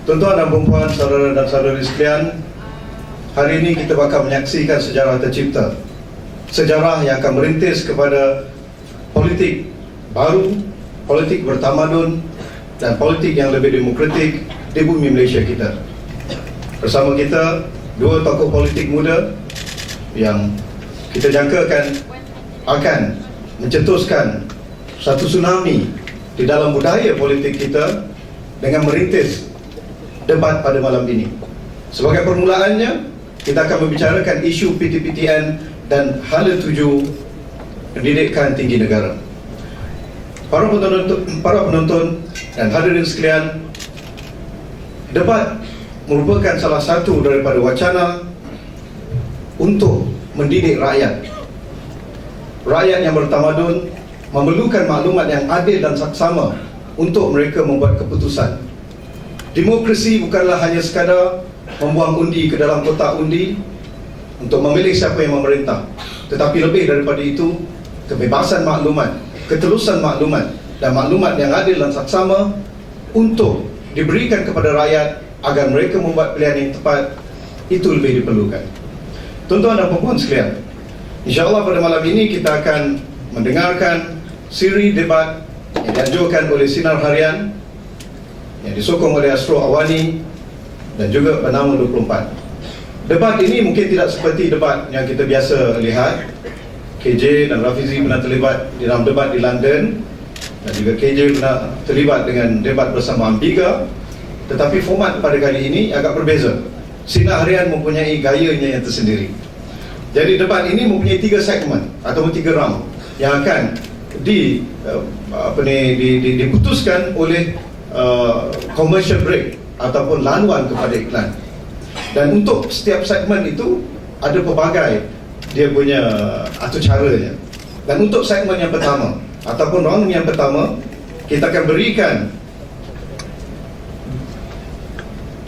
Tuan-tuan dan puan-puan, saudara dan saudari sekalian, hari ini kita bakal menyaksikan sejarah tercipta. Sejarah yang akan merintis kepada politik baru, politik bertamadun dan politik yang lebih demokratik di bumi Malaysia kita. Bersama kita, dua tokoh politik muda yang kita jangkakan akan mencetuskan satu tsunami di dalam budaya politik kita dengan merintis debat pada malam ini. Sebagai permulaannya, kita akan membicarakan isu PTPTN dan hala tuju pendidikan tinggi negara. Para penonton dan hadirin sekalian, debat merupakan salah satu daripada wacana untuk mendidik rakyat. Rakyat yang bertamadun memerlukan maklumat yang adil dan saksama untuk mereka membuat keputusan. Demokrasi bukanlah hanya sekadar membuang undi ke dalam kotak undi untuk memilih siapa yang memerintah, tetapi lebih daripada itu, kebebasan maklumat, ketelusan maklumat dan maklumat yang adil dan saksama untuk diberikan kepada rakyat agar mereka membuat pilihan yang tepat, itu lebih diperlukan. Tuan-tuan dan puan sekalian, insya-Allah pada malam ini kita akan mendengarkan siri debat yang dianjurkan oleh Sinar Harian yang disokong oleh Astro Awani dan juga Bernama 24. Debat ini mungkin tidak seperti debat yang kita biasa lihat. KJ dan Rafizi pernah terlibat di dalam debat di London, dan juga KJ pernah terlibat dengan debat bersama Ambiga. Tetapi format pada kali ini agak berbeza. Sinar Harian mempunyai gayanya yang tersendiri. Jadi debat ini mempunyai 3 segmen ataupun 3 round yang akan diputuskan oleh commercial break ataupun laluan kepada iklan. Dan untuk setiap segmen itu ada pelbagai dia punya atur caranya. Dan untuk segmen yang pertama ataupun round yang pertama, kita akan berikan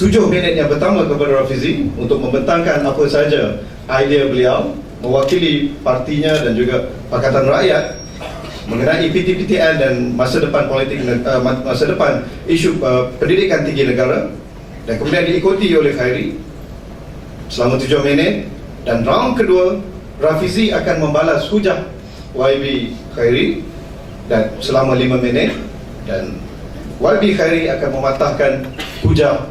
7 minit yang pertama kepada Rafizi untuk membentangkan apa saja idea beliau mewakili partinya dan juga Pakatan Rakyat mengenai PTPTN dan masa depan politik, masa depan isu pendidikan tinggi negara, dan kemudian diikuti oleh Khairi selama 7 minit. Dan round kedua, Rafizi akan membalas hujah YB Khairi dan selama 5 minit, dan YB Khairi akan mematahkan hujah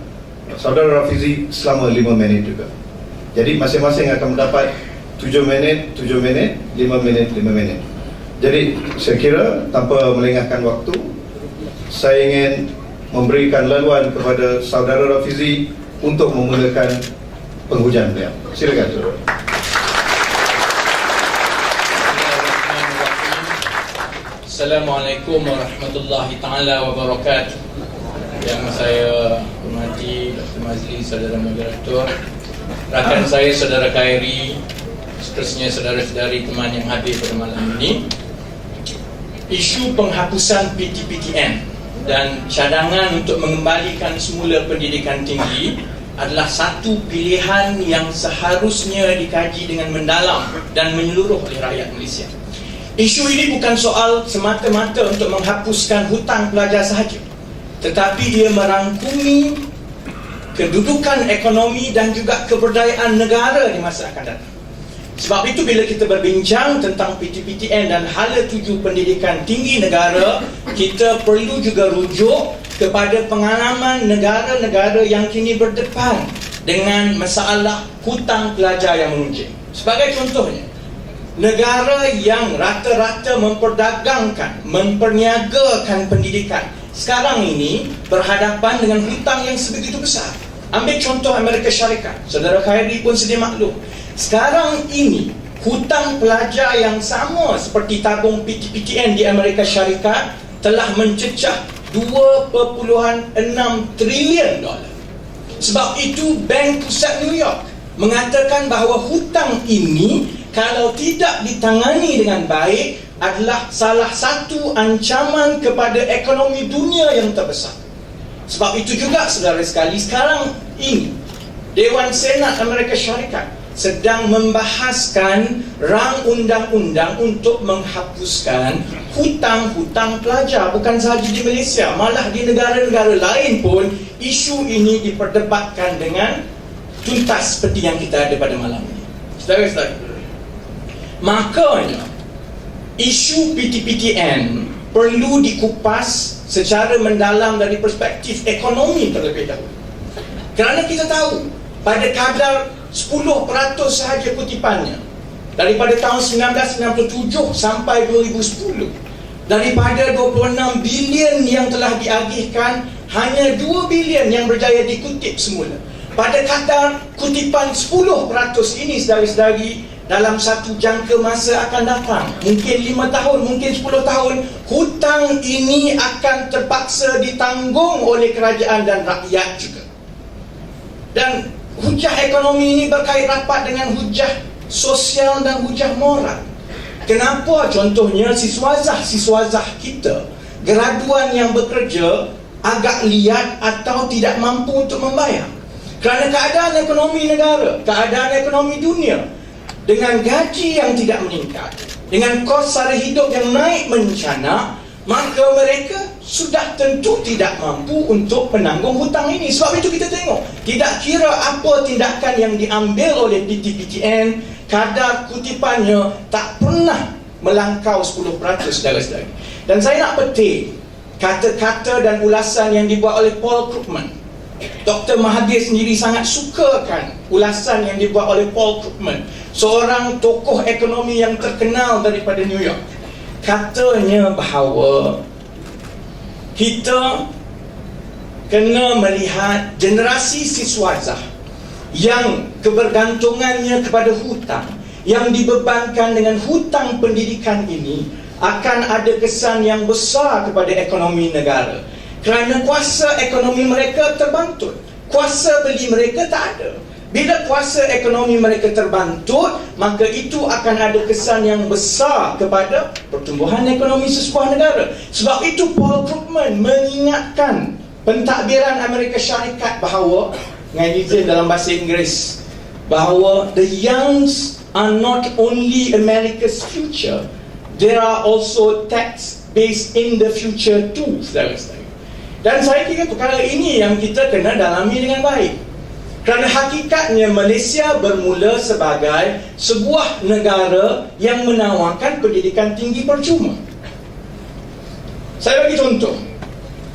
saudara Rafizi selama 5 minit juga. Jadi masing-masing akan mendapat 7 minit, 7 minit, 5 minit, 5 minit. Jadi saya kira tanpa melengahkan waktu, saya ingin memberikan laluan kepada saudara Rafizi untuk memulakan penghujaan beliau. Silakan saudara. Assalamualaikum warahmatullahi taala wabarakatuh. Yang saya hormati Dr. Mazli, saudara moderator, rakan saya saudara Khairi, seterusnya saudara-saudari teman yang hadir pada malam ini. Isu penghapusan PTPTN dan cadangan untuk mengembalikan semula pendidikan tinggi adalah satu pilihan yang seharusnya dikaji dengan mendalam dan menyeluruh oleh rakyat Malaysia. Isu ini bukan soal semata-mata untuk menghapuskan hutang pelajar sahaja, tetapi dia merangkumi kedudukan ekonomi dan juga keberdayaan negara di masa akan datang. Sebab itu bila kita berbincang tentang PTPTN dan hala tuju pendidikan tinggi negara, kita perlu juga rujuk kepada pengalaman negara-negara yang kini berdepan dengan masalah hutang pelajar yang meruncing. Sebagai contohnya, negara yang rata-rata memperdagangkan, memperniagakan pendidikan, sekarang ini berhadapan dengan hutang yang sebegitu besar. Ambil contoh Amerika Syarikat, saudara Khairi pun sedia maklum. Sekarang ini hutang pelajar yang sama seperti tabung PTPTN di Amerika Syarikat telah mencecah 2.6 trilion dolar. Sebab itu Bank Pusat New York mengatakan bahawa hutang ini kalau tidak ditangani dengan baik adalah salah satu ancaman kepada ekonomi dunia yang terbesar. Sebab itu juga saudara sekali, sekarang ini Dewan Senat Amerika Syarikat sedang membahaskan rang undang-undang untuk menghapuskan hutang-hutang pelajar. Bukan sahaja di Malaysia, malah di negara-negara lain pun isu ini diperdebatkan dengan tuntas seperti yang kita ada pada malam ini. Saudara-saudara, makanya isu PTPTN perlu dikupas secara mendalam dari perspektif ekonomi terlebih dahulu. Kerana kita tahu pada kadar 10% sahaja kutipannya daripada tahun 1997 sampai 2010, daripada 26 bilion yang telah diagihkan, hanya 2 bilion yang berjaya dikutip semula. Pada kadar kutipan 10% ini, saudari-saudari, dalam satu jangka masa akan datang, mungkin 5 tahun, mungkin 10 tahun, hutang ini akan terpaksa ditanggung oleh kerajaan dan rakyat juga. Dan hujah ekonomi ini berkait rapat dengan hujah sosial dan hujah moral. Kenapa contohnya siswazah kita, graduan yang bekerja agak liat atau tidak mampu untuk membayar? Kerana keadaan ekonomi negara, keadaan ekonomi dunia, dengan gaji yang tidak meningkat, dengan kos sara hidup yang naik mencanak, maka mereka sudah tentu tidak mampu untuk menanggung hutang ini. Sebab itu kita tengok, tidak kira apa tindakan yang diambil oleh PTPTN, kadar kutipannya tak pernah melangkau 10%, saudara-saudari. Dan saya nak petik kata-kata dan ulasan yang dibuat oleh Paul Krugman. Dr. Mahathir sendiri sangat sukakan ulasan yang dibuat oleh Paul Krugman, seorang tokoh ekonomi yang terkenal daripada New York. Katanya bahawa kita kena melihat generasi siswazah yang kebergantungannya kepada hutang, yang dibebankan dengan hutang pendidikan ini, akan ada kesan yang besar kepada ekonomi negara. Kerana kuasa ekonomi mereka terbantut, kuasa beli mereka tak ada. Bila kuasa ekonomi mereka terbantut, maka itu akan ada kesan yang besar kepada pertumbuhan ekonomi sesebuah negara. Sebab itu Paul Krugman mengingatkan pentadbiran Amerika Syarikat bahawa, dengan izin dalam bahasa Inggeris, bahawa the youngs are not only America's future, there are also tax based in the future too, saudara-saudara. Dan saya kira perkara ini yang kita kena dalami dengan baik. Kerana hakikatnya Malaysia bermula sebagai sebuah negara yang menawarkan pendidikan tinggi percuma. Saya bagi contoh.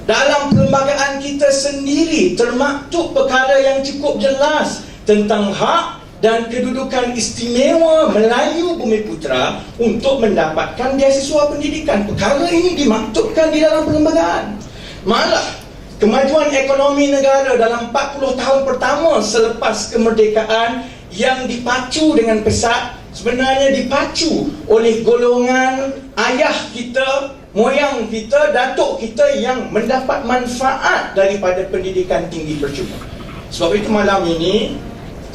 Dalam perlembagaan kita sendiri termaktub perkara yang cukup jelas tentang hak dan kedudukan istimewa Melayu Bumiputera untuk mendapatkan beasiswa pendidikan. Perkara ini dimaktubkan di dalam perlembagaan. Malah kemajuan ekonomi negara dalam 40 tahun pertama selepas kemerdekaan yang dipacu dengan pesat, sebenarnya dipacu oleh golongan ayah kita, moyang kita, datuk kita yang mendapat manfaat daripada pendidikan tinggi percuma. Sebab itu malam ini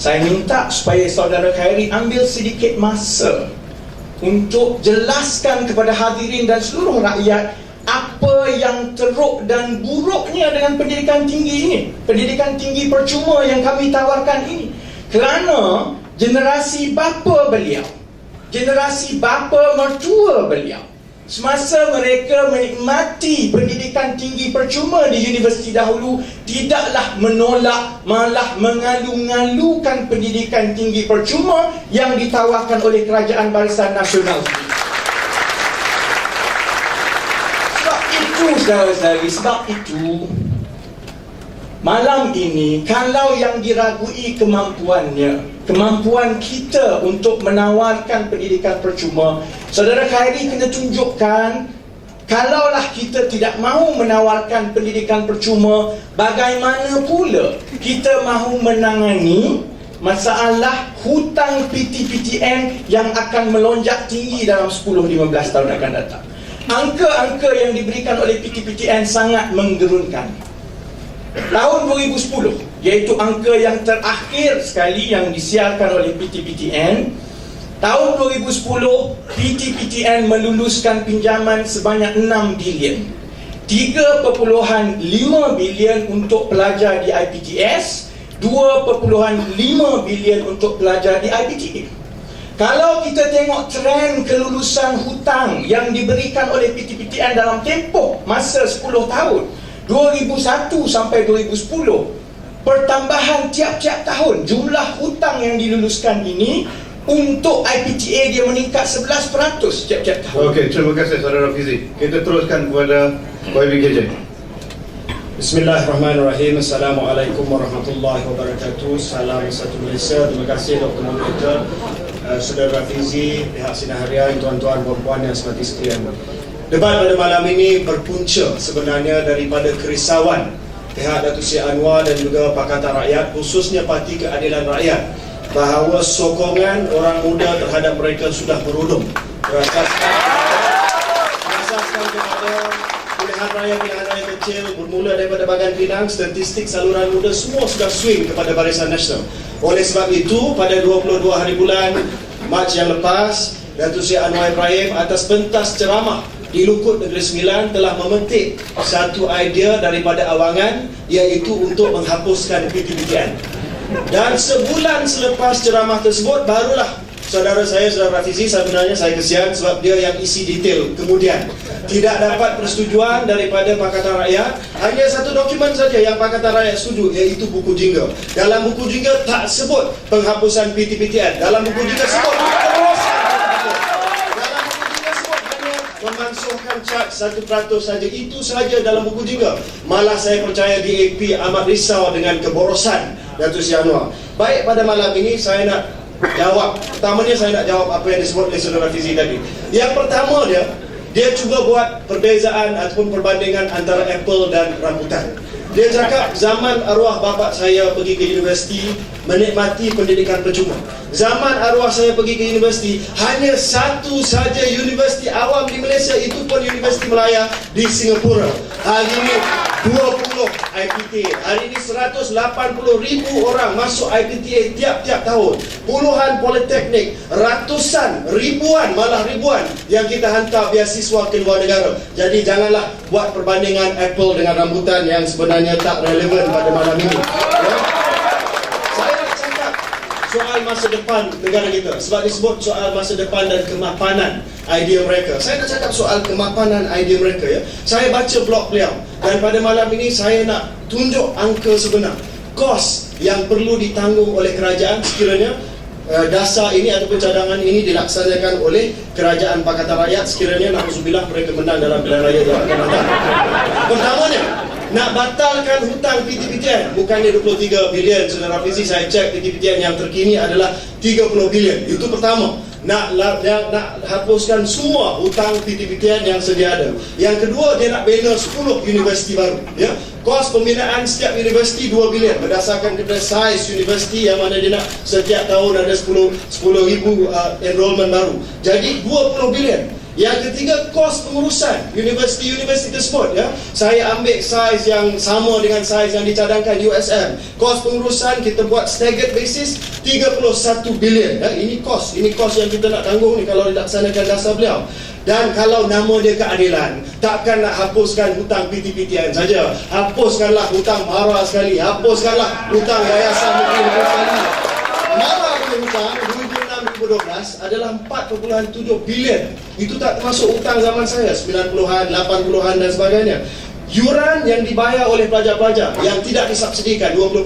saya minta supaya saudara Khairi ambil sedikit masa untuk jelaskan kepada hadirin dan seluruh rakyat apa yang teruk dan buruknya dengan pendidikan tinggi ini, pendidikan tinggi percuma yang kami tawarkan ini. Kerana generasi bapa beliau, generasi bapa mertua beliau, semasa mereka menikmati pendidikan tinggi percuma di universiti dahulu, tidaklah menolak, malah mengalu-ngalukan pendidikan tinggi percuma yang ditawarkan oleh Kerajaan Barisan Nasional. Saudara-saudari, sebab itu malam ini, kalau yang diragui kemampuannya, kemampuan kita untuk menawarkan pendidikan percuma, saudara Khairi kena tunjukkan, kalaulah kita tidak mahu menawarkan pendidikan percuma, bagaimana pula kita mahu menangani masalah hutang PTPTN yang akan melonjak tinggi dalam 10-15 tahun akan datang. Angka-angka yang diberikan oleh PTPTN sangat menggerunkan. Tahun 2010, iaitu angka yang terakhir sekali yang disiarkan oleh PTPTN, tahun 2010 PTPTN meluluskan pinjaman sebanyak 6 bilion. 3.5 bilion untuk pelajar di IPTS, 2.5 bilion untuk pelajar di IPTA. Kalau kita tengok trend kelulusan hutang yang diberikan oleh PTPTN dalam tempoh masa 10 tahun 2001 sampai 2010, pertambahan tiap-tiap tahun jumlah hutang yang diluluskan ini untuk IPTA dia meningkat 11% tiap-tiap tahun. Okey, terima kasih saudara Fizi. Kita teruskan kepada YBKJ. Bismillahirrahmanirrahim. Assalamualaikum warahmatullahi wabarakatuh. Salam satu Malaysia. Terima kasih Dr. Moderator, Saudara Fizi, pihak Sinar Harian, tuan-tuan, puan-puan yang semati sekalian. Debat pada malam ini berpunca sebenarnya daripada kerisauan pihak Datuk Seri Anwar dan juga Pakatan Rakyat, khususnya Parti Keadilan Rakyat, bahawa sokongan orang muda terhadap mereka sudah merudum berasaskan kepada pilihan raya kecil bermula daripada Bagan Pinang. Statistik saluran muda semua sudah swing kepada Barisan Nasional. Oleh sebab itu, pada 22 hari bulan Mac yang lepas, Datuk Seri Anwar Ibrahim atas pentas ceramah di Lukut Negeri Sembilan telah memetik satu idea daripada awangan, iaitu untuk menghapuskan PTPTN. Dan sebulan selepas ceramah tersebut, barulah saudara saya, saudara Fizi, sebenarnya saya kesian sebab dia yang isi detail. Kemudian tidak dapat persetujuan daripada Pakatan Rakyat. Hanya satu dokumen saja yang Pakatan Rakyat setuju, iaitu buku jingga. Dalam buku jingga tak sebut penghapusan PTPTN. Dalam buku jingga sebut memansuhkan cat 1% saja. Itu saja dalam buku jingga. Malah saya percaya DAP amat risau dengan keborosan Datuk Seri Anwar. Baik, pada malam ini saya nak jawab. Pertamanya saya nak jawab apa yang disebut oleh saudara Fizi tadi. Yang pertama dia cuba buat perbezaan ataupun perbandingan antara apple dan rambutan. Dia cakap zaman arwah bapa saya pergi ke universiti menikmati pendidikan percuma. Zaman arwah saya pergi ke universiti, hanya satu saja universiti awam di Malaysia, itu pun Universiti Melaya di Singapura. Hari ini 20 IPTA. Hari ini 180,000 orang masuk IPTA tiap-tiap tahun. Puluhan politeknik, ratusan, ribuan, malah ribuan yang kita hantar beasiswa ke luar negara. Jadi janganlah buat perbandingan apple dengan rambutan yang sebenarnya tak relevan pada malam ini. Ya? Saya nak cakap soal masa depan negara kita, sebab disebut soal masa depan dan kemapanan idea mereka. Saya nak cakap soal kemapanan idea mereka. Ya, saya baca blog beliau dan pada malam ini saya nak tunjuk angka sebenar kos yang perlu ditanggung oleh kerajaan sekiranya dasar ini ataupun cadangan ini dilaksanakan oleh Kerajaan Pakatan Rakyat sekiranya na'udzubillah mereka menang dalam pilihan raya yang akan datang. Pertamanya, nak batalkan hutang PTPTN. Bukannya 23 bilion, saudara Fizi, saya cek PTPTN yang terkini adalah 30 bilion. Itu pertama. Nak hapuskan semua hutang PTPTN yang sedia ada. Yang kedua, dia nak bina 10 universiti baru. Ya, kos pembinaan setiap universiti 2 bilion berdasarkan kepada saiz universiti yang mana dia nak setiap tahun ada 10,000 enrollment baru. Jadi 20 bilion. Yang ketiga, kos pengurusan universiti-universiti tersebut. Ya, saya ambil saiz yang sama dengan saiz yang dicadangkan USM. Kos pengurusan kita buat staggered basis 31 bilion. Ya, ini kos yang kita nak tanggung ni kalau dilaksanakan dasar beliau. Dan kalau nama dia keadilan, takkan nak hapuskan hutang PTPTN saja. Hapuskanlah hutang MARA sekali. Hapuskanlah hutang Yayasan Negeri sekali. MARA punya hutang 2006-2012 adalah 4.7 bilion. Itu tak termasuk hutang zaman saya 90-an, 80-an dan sebagainya. Yuran yang dibayar oleh pelajar-pelajar yang tidak disubsidikan 20%.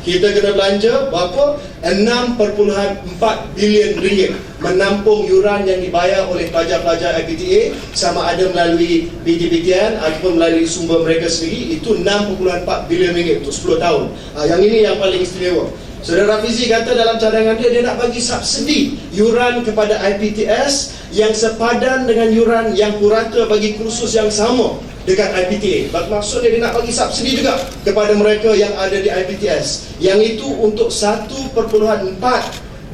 Kita kena belanja berapa? 6.4 bilion ringgit menampung yuran yang dibayar oleh pelajar-pelajar IPTA, sama ada melalui PTPTN ataupun melalui sumber mereka sendiri. Itu 6.4 bilion ringgit untuk 10 tahun. Yang ini yang paling istimewa. Saudara Fizi kata dalam cadangan dia nak bagi subsidi yuran kepada IPTS yang sepadan dengan yuran yang purata bagi kursus yang sama dekat IPTA. Maksudnya dia nak bagi subsidi juga kepada mereka yang ada di IPTS. Yang itu untuk 1.4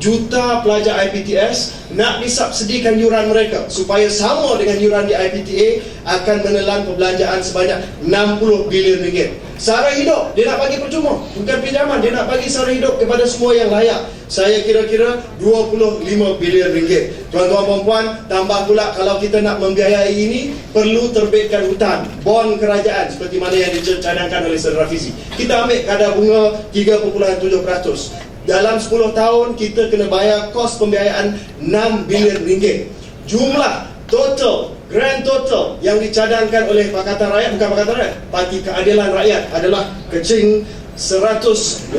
juta pelajar IPTS nak disubsidikan yuran mereka supaya sama dengan yuran di IPTA, akan menelan perbelanjaan sebanyak 60 bilion ringgit. Sara hidup, dia nak bagi percuma, bukan pinjaman, dia nak bagi sara hidup kepada semua yang layak. Saya kira-kira 25 bilion ringgit. Tuan-tuan dan puan, tambah pula kalau kita nak membiayai ini, perlu terbitkan hutang, bond kerajaan seperti mana yang dicadangkan oleh Saudara Fizi. Kita ambil kadar bunga 3.7%. Dalam 10 tahun kita kena bayar kos pembiayaan 6 bilion ringgit. Jumlah total, grand total yang dicadangkan oleh Pakatan Rakyat, bukan Pakatan Rakyat, Parti Keadilan Rakyat adalah kecing 185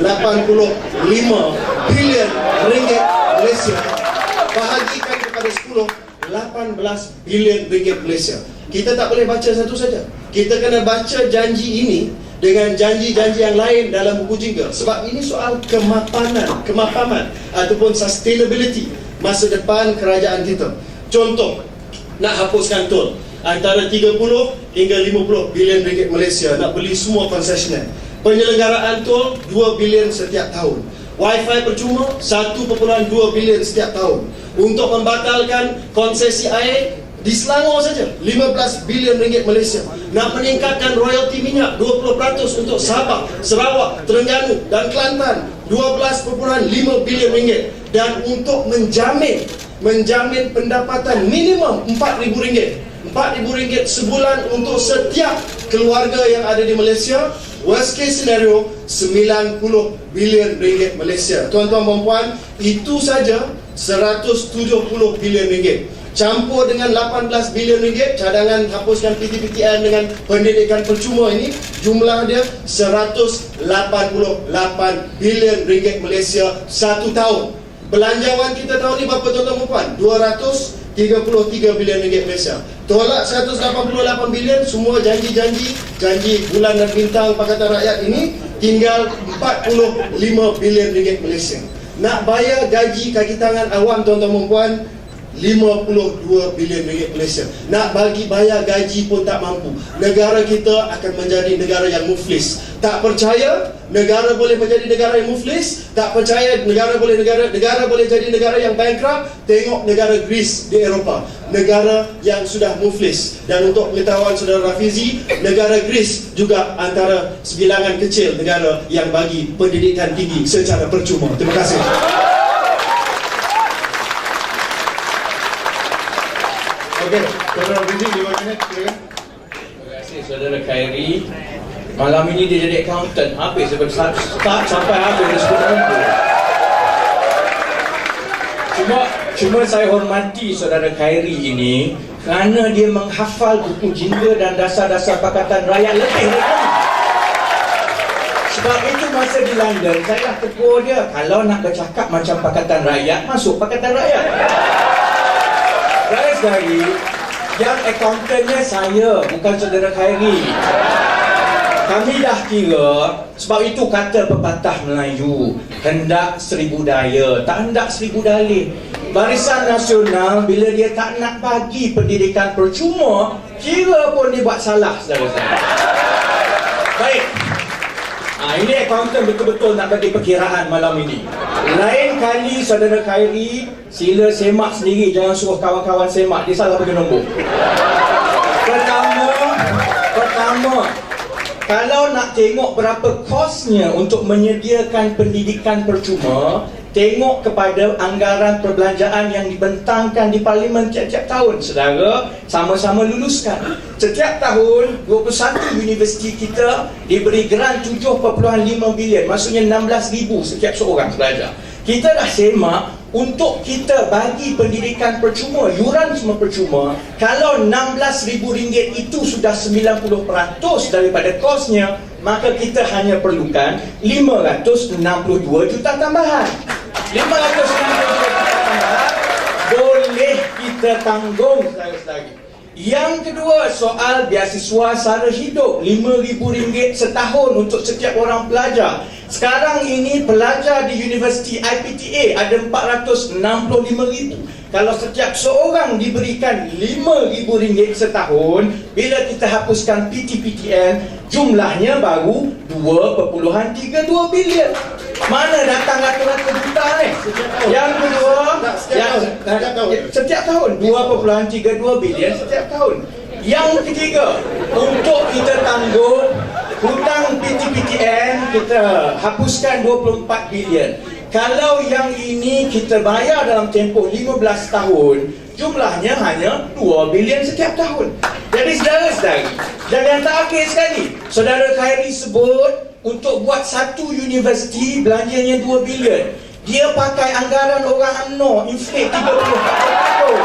bilion ringgit Malaysia. Bahagikan kepada 10, 18 bilion ringgit Malaysia. Kita tak boleh baca satu saja. Kita kena baca janji ini dengan janji-janji yang lain dalam buku jingga. Sebab ini soal kemapanan ataupun sustainability masa depan kerajaan kita. Contoh, nak hapuskan tol antara 30 hingga 50 bilion ringgit Malaysia, nak beli semua konsesioner. Penyelenggaraan tol 2 bilion setiap tahun. Wi-Fi percuma 1.2 bilion setiap tahun. Untuk membatalkan konsesi air di Selangor saja 15 bilion ringgit Malaysia. Nak meningkatkan royalti minyak 20% untuk Sabah, Sarawak, Terengganu dan Kelantan 12.5 bilion ringgit. Dan untuk menjamin pendapatan minimum RM4,000. RM4,000 sebulan untuk setiap keluarga yang ada di Malaysia. Worst case scenario 90 bilion ringgit Malaysia. Tuan-tuan dan puan, itu saja 170 bilion ringgit. Campur dengan 18 bilion ringgit cadangan hapuskan PTPTN dengan pendidikan percuma ini, jumlah dia 188 bilion ringgit Malaysia satu tahun. Belanjawan kita tahun ni berapa tuan-tuan dan puan? 233 bilion ringgit Malaysia. Tolak 188 bilion, semua janji bulan dan bintang Pakatan Rakyat ini, tinggal 45 bilion ringgit Malaysia. Nak bayar gaji kaki tangan awam tuan-tuan dan puan, 52 bilion ringgit Malaysia. Nak bayar gaji pun tak mampu. Negara kita akan menjadi negara yang muflis. Tak percaya negara boleh menjadi negara yang muflis? Tak percaya negara boleh jadi negara yang bankrupt? Tengok negara Greece di Eropah, negara yang sudah muflis. Dan untuk pengetahuan Saudara Rafizi, negara Greece juga antara sebilangan kecil negara yang bagi pendidikan tinggi secara percuma. Terima kasih. Okey, Saudara Fizi 5 minit. Terima kasih Saudara Khairi. Malam ini dia jadi accountant. Habis start sampai habis dia sebut nombor. Cuma saya hormati Saudara Khairi ini kerana dia menghafal buku jingga dan dasar-dasar Pakatan Rakyat lebih dari kami. Sebab itu masa di London saya dah tegur dia, kalau nak bercakap macam Pakatan Rakyat, masuk Pakatan Rakyat. Saudari, yang accountantnya saya, bukan Saudara Khairi. Kami dah kira, sebab itu kata pepatah Melayu, hendak seribu daya, tak hendak seribu dalih. Barisan Nasional bila dia tak nak bagi pendidikan percuma, kira pun dia buat salah, saudara-saudara. Baik. Ini accountant betul-betul nak bagi perkiraan malam ini. Lain kali Saudara Khairi, sila semak sendiri, jangan suruh kawan-kawan semak, dia salah bagi nombor. Pertama, kalau nak tengok berapa kosnya untuk menyediakan pendidikan percuma, tengok kepada anggaran perbelanjaan yang dibentangkan di Parlimen tiap-tiap tahun. Saudara, sama-sama luluskan. Setiap tahun 21 universiti kita diberi grant 7.5 bilion, maksudnya 16,000 setiap seorang pelajar. Kita dah semak untuk kita bagi pendidikan percuma, yuran semua percuma. Kalau RM16,000 itu sudah 90% daripada kosnya, maka kita hanya perlukan 562 juta tambahan. 562 juta tambahan boleh kita tanggung, saudara-saudari. Yang kedua, soal beasiswa sara hidup RM5,000 setahun untuk setiap orang pelajar. Sekarang ini pelajar di Universiti IPTA ada 465,000. Kalau setiap seorang diberikan RM5,000 setahun, bila kita hapuskan PTPTN, jumlahnya baru 2.32 bilion. Mana datang ratus-ratus juta ni? Yang kedua, setiap tahun 2.32 bilion setiap tahun. Yang ketiga, untuk kita tanggung hutang PTPTN kita hapuskan 24 bilion. Kalau yang ini kita bayar dalam tempoh 15 tahun, jumlahnya hanya 2 bilion setiap tahun. Jadi saudara-saudari, dan yang terakhir sekali, saudara Khairi sebut untuk buat satu universiti belanjanya 2 bilion. Dia pakai anggaran orang UMNO, inflate 30 tahun.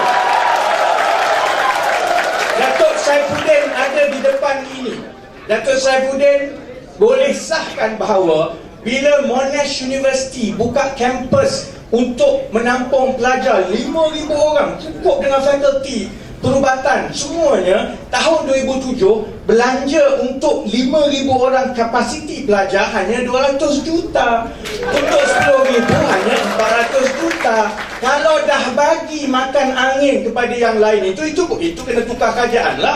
Datuk Saifuddin ada di depan ini. Datuk Saifuddin boleh sahkan bahawa bila Monash University buka kampus untuk menampung pelajar 5,000 orang, cukup dengan fakulti perubatan semuanya, tahun 2007 belanja untuk 5,000 orang kapasiti pelajar hanya 200 juta, untuk 10,000 hanya 400 juta. Kalau dah bagi makan angin kepada yang lain itu kena tukar kerajaan lah.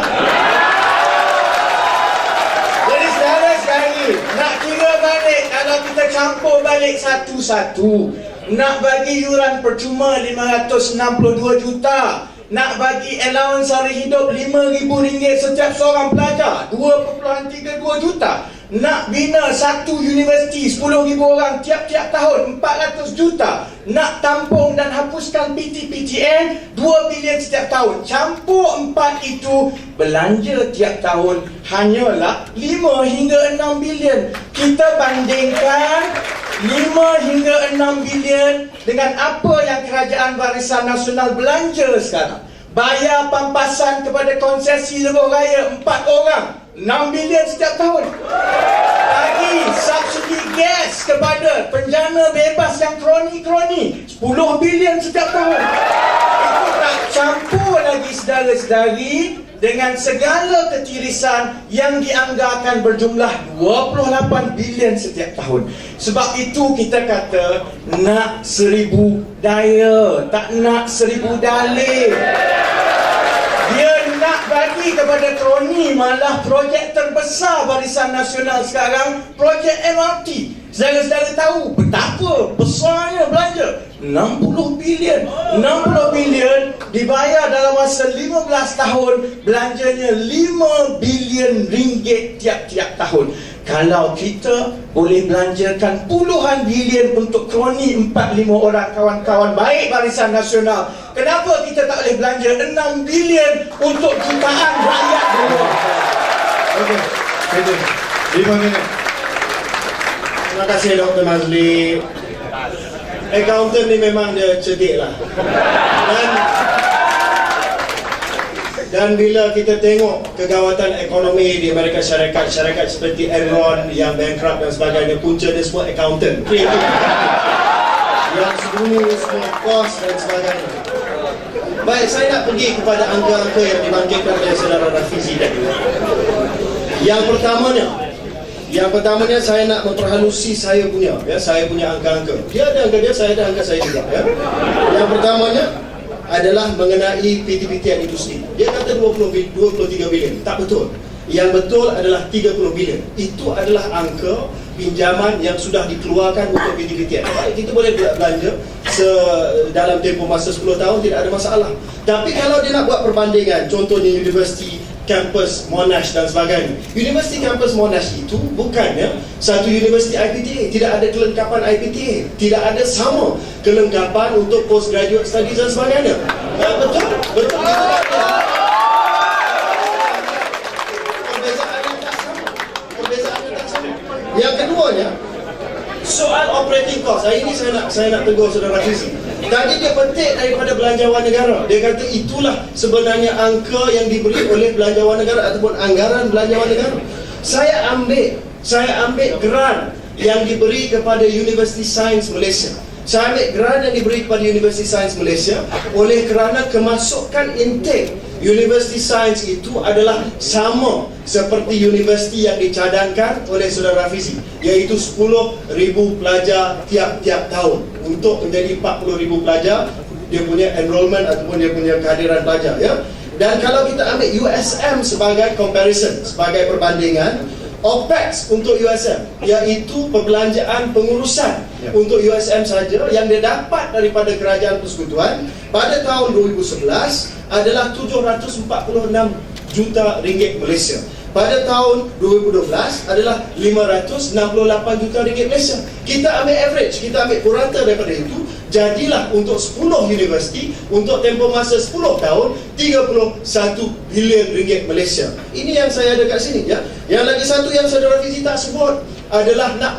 Jadi saudara sekali, nak kira balik, kalau kita campur balik satu-satu, nak bagi yuran percuma 562 juta, nak bagi allowance hari hidup RM5,000 setiap seorang pelajar, 2.32 juta. Nak bina satu universiti 10,000 orang tiap-tiap tahun, 400 juta. Nak tampung dan hapuskan PTPTN 2 bilion setiap tahun. Campur 4 itu, belanja tiap tahun hanyalah 5 hingga 6 bilion. Kita bandingkan 5 hingga 6 bilion dengan apa yang Kerajaan Barisan Nasional belanja sekarang. Bayar pampasan kepada konsesi lebuh raya 4 orang, 6 bilion setiap tahun. Bagi subsidi gas kepada penjana bebas yang kroni-kroni, 10 bilion setiap tahun. Itu tak campur lagi saudara-saudari dengan segala ketirisan yang dianggarkan berjumlah 28 bilion setiap tahun. Sebab itu kita kata nak 1000 daya, tak nak 1000 dalih. Dia nak bagi kepada kroni, malah projek terbesar Barisan Nasional sekarang, projek MRT. Saudara-saudara tahu betapa besarnya belanja, 60 bilion. 60 bilion dibayar dalam masa 15 tahun, belanjanya 5 bilion ringgit tiap-tiap tahun. Kalau kita boleh belanjakan puluhan bilion untuk kroni 4-5 orang kawan-kawan baik Barisan Nasional, kenapa kita tak boleh belanja 6 bilion untuk jutaan rakyat di luar? Okey, 5 minit. Terima kasih Dr. Mazli. Accountant ni memang dia cerdik lah. Dan bila kita tengok kegawatan ekonomi di Amerika Syarikat, syarikat seperti Enron yang bankrupt dan sebagainya, punca dia semua accountant, yang sebelum semua kos dan sebagainya. Baik, saya nak pergi kepada angka-angka yang dibangkitkan oleh saudara Rafizi tadi. Yang pertamanya saya nak memperhalusi saya punya angka-angka. Dia ada angka dia, saya ada angka saya juga, ya. Yang pertamanya adalah mengenai PTPTN itu sendiri. Dia kata 23 bilion. Tak betul. Yang betul adalah 30 bilion. Itu adalah angka pinjaman yang sudah dikeluarkan untuk PTPTN. Baik, kita boleh belanja dalam tempoh masa 10 tahun, tidak ada masalah. Tapi kalau dia nak buat perbandingan, contohnya universiti kampus Monash dan sebagainya. Universiti kampus Monash itu bukannya satu universiti IPTA, tidak ada kelengkapan IPTA, tidak ada sama kelengkapan untuk postgraduate studies dan sebagainya. Betul itu tak. Perbezaannya tak sama. Yang keduanya, soal operating cost. Hari ini saya nak tegur saudara Fizi. Tadi dia petik daripada belanjawan negara. Dia kata itulah sebenarnya angka yang diberi oleh belanjawan negara ataupun anggaran belanjawan negara. Saya ambil grant yang diberi kepada Universiti Sains Malaysia. Saya ambil grant yang diberi kepada Universiti Sains Malaysia oleh kerana kemasukan intake Universiti Sains itu adalah sama seperti universiti yang dicadangkan oleh saudara Rafizi, iaitu 10,000 pelajar tiap-tiap tahun. Untuk menjadi 40,000 pelajar, dia punya enrollment ataupun dia punya kehadiran pelajar, ya. Dan kalau kita ambil USM sebagai comparison, sebagai perbandingan, OPEX untuk USM, iaitu perbelanjaan pengurusan untuk USM saja yang dia dapat daripada Kerajaan Persekutuan pada tahun 2011 adalah 746 juta ringgit Malaysia. pada tahun 2012 adalah 568 juta ringgit Malaysia. Kita ambil average, kita ambil purata daripada itu, jadilah untuk 10 universiti untuk tempoh masa 10 tahun 31 bilion ringgit Malaysia. Ini yang saya ada kat sini ya. Yang lagi satu yang saudara Fizi tak sebut adalah nak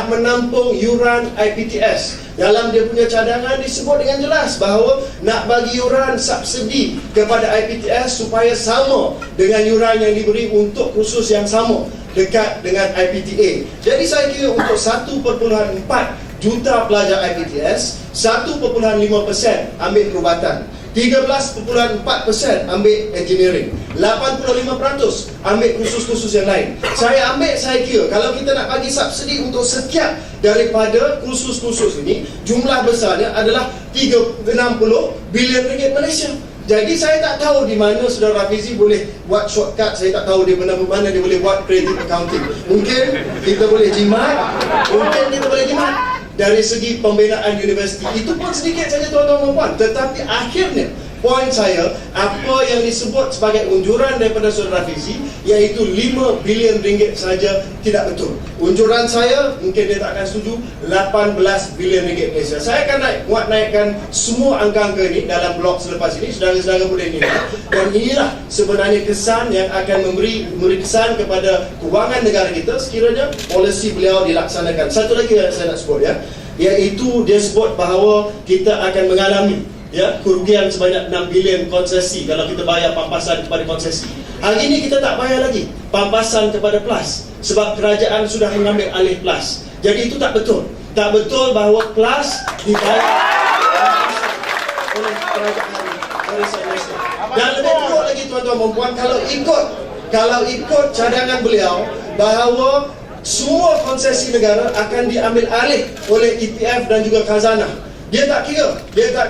menampung yuran IPTS. Dalam dia punya cadangan disebut dengan jelas bahawa nak bagi yuran subsidi kepada IPTS supaya sama dengan yuran yang diberi untuk kursus yang sama dekat dengan IPTA. Jadi saya kira untuk 1.4 juta pelajar IPTS, 1.5% ambil perubatan, 13.4% ambil engineering, 85% ambil kursus-kursus yang lain. Saya kira kalau kita nak bagi subsidi untuk setiap daripada kursus-kursus ini, jumlah besarnya adalah 60 bilion ringgit Malaysia. Jadi saya tak tahu di mana saudara Rafizi boleh buat shortcut. Saya tak tahu di mana dia boleh buat creative accounting. Mungkin kita boleh jimat dari segi pembinaan universiti. Itu pun sedikit saja tuan-tuan dan puan. Tetapi akhirnya poin saya, apa yang disebut sebagai unjuran daripada saudara Fizi, iaitu 5 bilion ringgit saja, tidak betul. Unjuran saya, mungkin dia tak akan setuju, 18 bilion ringgit Malaysia. Saya akan naikkan semua angka-angka ini dalam blok selepas ini, saudara-saudara boleh lihat. Dan inilah sebenarnya kesan yang akan memberi kesan kepada kewangan negara kita sekiranya polisi beliau dilaksanakan. Satu lagi yang saya nak sebut ya, iaitu dia sebut bahawa kita akan mengalami kerugian sebanyak 6 bilion konsesi kalau kita bayar pampasan kepada konsesi. Hari ini kita tak bayar lagi pampasan kepada PLAS sebab kerajaan sudah mengambil alih PLAS. Jadi itu tak betul. Tak betul bahawa PLAS dibayar oleh kerajaan Malaysia. Dan lebih teruk lagi tuan-tuan dan puan, kalau ikut cadangan beliau bahawa semua konsesi negara akan diambil alih oleh EPF dan juga khazanah. Dia tak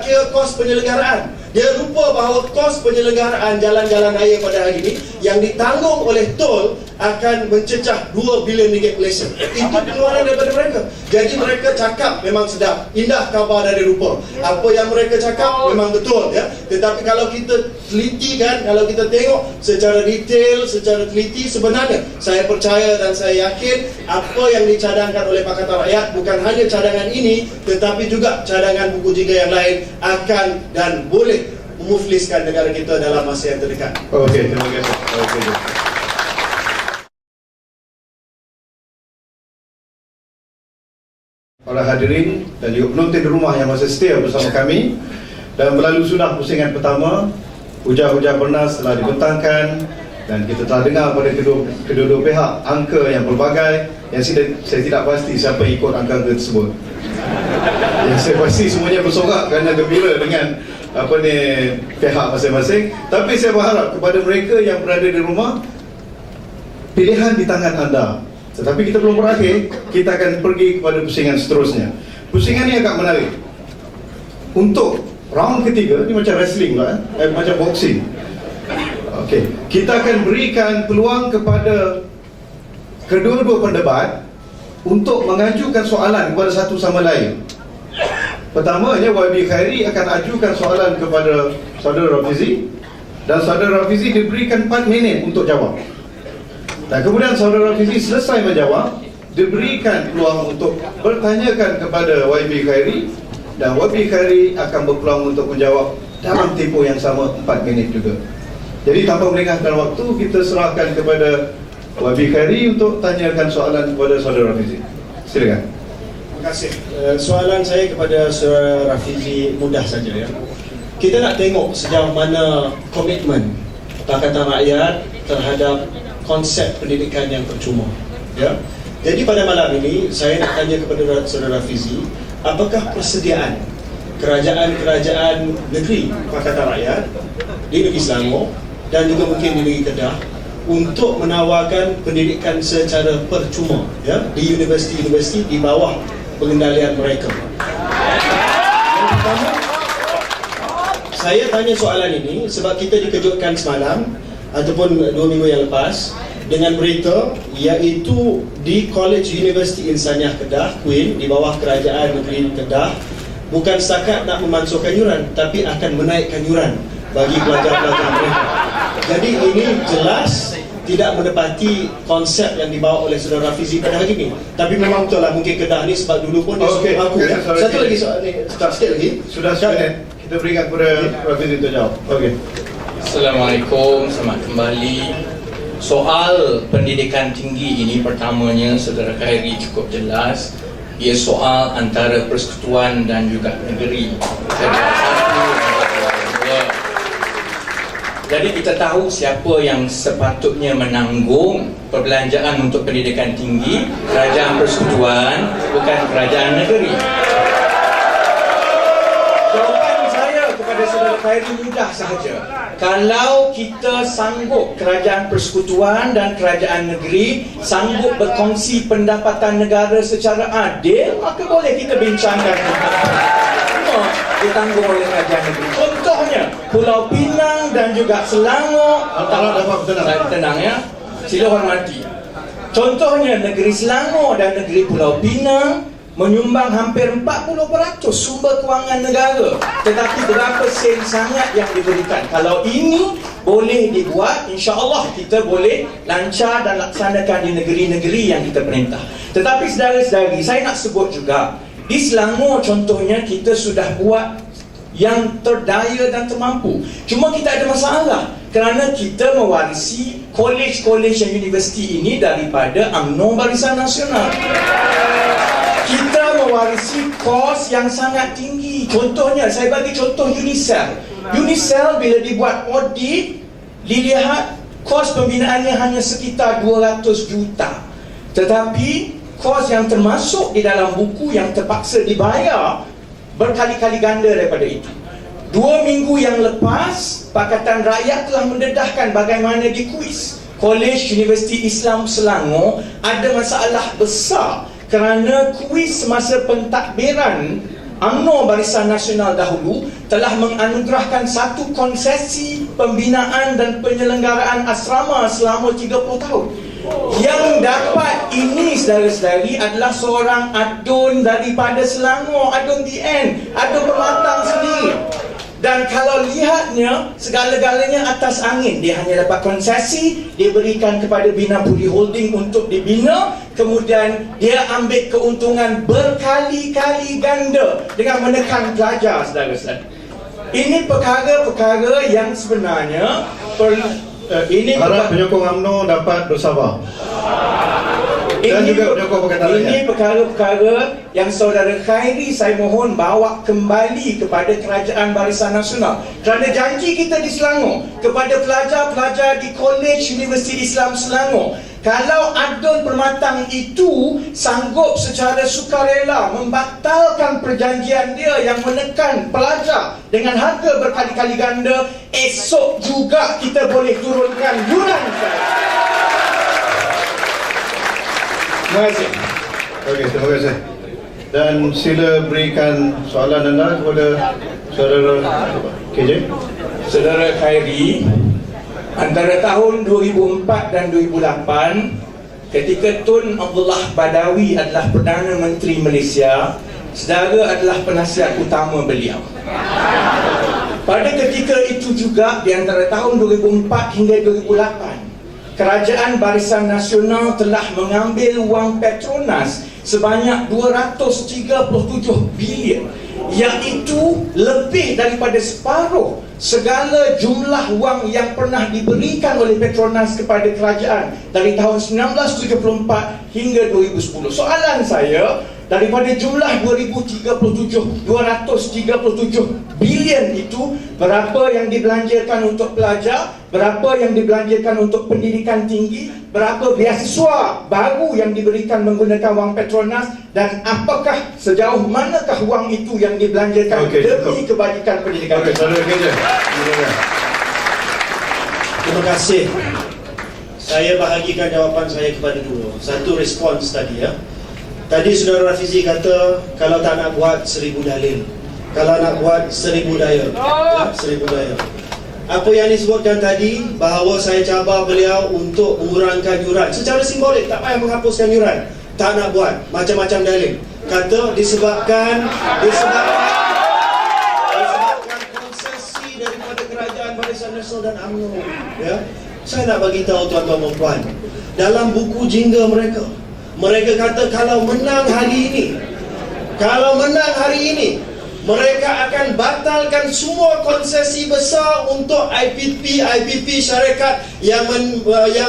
kira kos penyelenggaraan. Dia lupa bahawa kos penyelenggaraan jalan-jalan raya pada hari ini yang ditanggung oleh tol akan mencecah 2 bilion ringgit Malaysia. Itu pengeluaran daripada mereka. Jadi mereka cakap memang sedap, indah khabar dari rupa. Apa yang mereka cakap memang betul ya. Tetapi kalau kita teliti kan, kalau kita tengok secara detail, secara teliti, sebenarnya saya percaya dan saya yakin apa yang dicadangkan oleh Pakatan Rakyat bukan hanya cadangan ini, tetapi juga cadangan buku jingga yang lain akan dan boleh memufliskan negara kita dalam masa yang terdekat. Okey, terima kasih. Okey. Para hadirin dan juga penonton di rumah yang masih setia bersama kami, dan berlalu sudah pusingan pertama, hujan-hujan bernas telah dibentangkan dan kita telah dengar pada kedua-dua pihak angka yang pelbagai yang saya tidak pasti siapa ikut angka-angka tersebut. Yang saya pasti semuanya bersorak kerana gembira dengan pihak masing-masing. Tapi saya berharap kepada mereka yang berada di rumah, pilihan di tangan anda. Tetapi kita belum berakhir, kita akan pergi kepada pusingan seterusnya. Pusingan ini agak menarik. Untuk round ketiga, ini macam wrestling lah, macam boxing. Okey, kita akan berikan peluang kepada kedua-dua pendebat untuk mengajukan soalan kepada satu sama lain. Pertamanya, YB Khairi akan ajukan soalan kepada saudara Rafizi, dan saudara Rafizi diberikan 4 minit untuk jawab. Dan kemudian saudara Rafizi selesai menjawab, diberikan peluang untuk bertanyakan kepada YB Khairi, dan YB Khairi akan berpeluang untuk menjawab dalam tempoh yang sama 4 minit juga. Jadi tanpa melengahkan waktu, kita serahkan kepada YB Khairi untuk tanyakan soalan kepada saudara Rafizi. Silakan. Terima kasih. Soalan saya kepada saudara Rafizi mudah saja ya. Kita nak tengok sejauh mana komitmen Pakatan Rakyat terhadap konsep pendidikan yang percuma ya. Jadi pada malam ini saya nak tanya kepada saudara Rafizi, apakah persediaan kerajaan-kerajaan negeri Pakatan Rakyat di negeri Selangor dan juga mungkin di negeri Kedah untuk menawarkan pendidikan secara percuma ya di universiti-universiti di bawah pengendalian mereka. Yang pertama, saya tanya soalan ini sebab kita dikejutkan semalam ataupun 2 minggu yang lepas dengan berita iaitu di College University Insaniah Kedah, Queen, di bawah kerajaan negeri Kedah, bukan setakat nak memansuhkan yuran tapi akan menaikkan yuran bagi pelajar-pelajar mereka. Jadi ini jelas tidak menepati konsep yang dibawa oleh saudara Rafizi pada hari ini. Tapi memang betul lah, mungkin Kedah ni sebab dulu pun dia Okey, sokong aku okey, ya. sorry. Satu lagi soal ni, start sikit lagi. Sudah seminit. Kita berikan kepada Rafizi untuk jawab. Okey. Assalamualaikum, selamat kembali. Soal pendidikan tinggi ini pertamanya saudara Khairi cukup jelas. Ia soal antara persekutuan dan juga negeri. Jadi kita tahu siapa yang sepatutnya menanggung perbelanjaan untuk pendidikan tinggi. Kerajaan persekutuan, bukan kerajaan negeri. Jawapan saya kepada saudara Khairi mudah sahaja. Kalau kita sanggup, kerajaan persekutuan dan kerajaan negeri sanggup berkongsi pendapatan negara secara adil, maka boleh kita bincangkan semua ditanggung oleh kerajaan negeri. Contohnya Pulau Pinang dan juga Selangor. Antara dapat tenang. Saya tenang ya. Sila hormati. Contohnya negeri Selangor dan negeri Pulau Pinang menyumbang hampir 40% sumber kewangan negara. Tetapi berapa sen sangat yang diberikan? Kalau ini boleh dibuat, insya-Allah kita boleh lancar dan laksanakan di negeri-negeri yang kita perintah. Tetapi saudara-saudari, saya nak sebut juga, di Selangor contohnya kita sudah buat yang terdaya dan termampu. Cuma kita ada masalah kerana kita mewarisi kolej-kolej dan universiti ini daripada UMNO Barisan Nasional. Kita mewarisi kos yang sangat tinggi. Contohnya, saya bagi contoh UNICEF. UNICEF bila dibuat audit, dilihat kos pembinaannya hanya sekitar 200 juta. Tetapi kos yang termasuk di dalam buku yang terpaksa dibayar berkali-kali ganda daripada itu. 2 minggu yang lepas, Pakatan Rakyat telah mendedahkan bagaimana di kuis Kolej Universiti Islam Selangor ada masalah besar kerana kuis semasa pentadbiran UMNO Barisan Nasional dahulu telah menganugerahkan satu konsesi pembinaan dan penyelenggaraan asrama selama 30 tahun. Yang dapat ini saudara-saudari adalah seorang adun daripada Selangor, Adun DN, Adun Permatang sendiri. Dan kalau lihatnya, segala-galanya atas angin. Dia hanya dapat konsesi, dia berikan kepada Bina Budi Holding untuk dibina, kemudian dia ambil keuntungan berkali-kali ganda dengan menekan pelajar, saudara-saudara. Ini perkara-perkara yang sebenarnya Harap penyokong UMNO dapat bersabar. Dan juga penyokong Pakatan Rakyat. Ini perkara-perkara yang saudara Khairi saya mohon bawa kembali kepada Kerajaan Barisan Nasional. Kerana janji kita di Selangor kepada pelajar-pelajar di Kolej Universiti Islam Selangor, kalau Adun Permatang itu sanggup secara sukarela membatalkan perjanjian dia yang menekan pelajar dengan harga berkali-kali ganda, esok juga kita boleh turunkan yuran. Terima kasih. Okey, terima kasih. Dan sila berikan soalan anda kepada saudara KJ. Saudara Khairi, antara tahun 2004 dan 2008, ketika Tun Abdullah Badawi adalah Perdana Menteri Malaysia, saudara adalah penasihat utama beliau. Pada ketika itu juga, di antara tahun 2004 hingga 2008, Kerajaan Barisan Nasional telah mengambil wang Petronas sebanyak 237 bilion, iaitu lebih daripada separuh segala jumlah wang yang pernah diberikan oleh Petronas kepada kerajaan dari tahun 1974 hingga 2010. Soalan saya, daripada jumlah 237 bilion itu, berapa yang dibelanjakan untuk pelajar, berapa yang dibelanjakan untuk pendidikan tinggi, berapa beasiswa baru yang diberikan menggunakan wang Petronas, dan apakah sejauh manakah wang itu yang dibelanjakan demi kebajikan pendidikan? Okey, saudara KJ. Terima kasih. Saya bahagikan jawapan saya kepada dua. Satu, respons tadi ya. Tadi saudara Rafizi kata kalau tak nak buat 1000 dalil, kalau nak buat 1000 daya, ya, 1000 daya. Apa yang disebutkan tadi, bahawa saya cabar beliau untuk mengurangkan yuran secara simbolik, tak payah menghapuskan yuran, tak nak buat macam-macam dalil. Kata disebabkan konsesi daripada Kerajaan Barisan Nasional dan UMNO, ya. Saya nak bagi tahu tuan-tuan dan puan, dalam buku jingga mereka, mereka kata kalau menang hari ini, mereka akan batalkan semua konsesi besar untuk IPP syarikat yang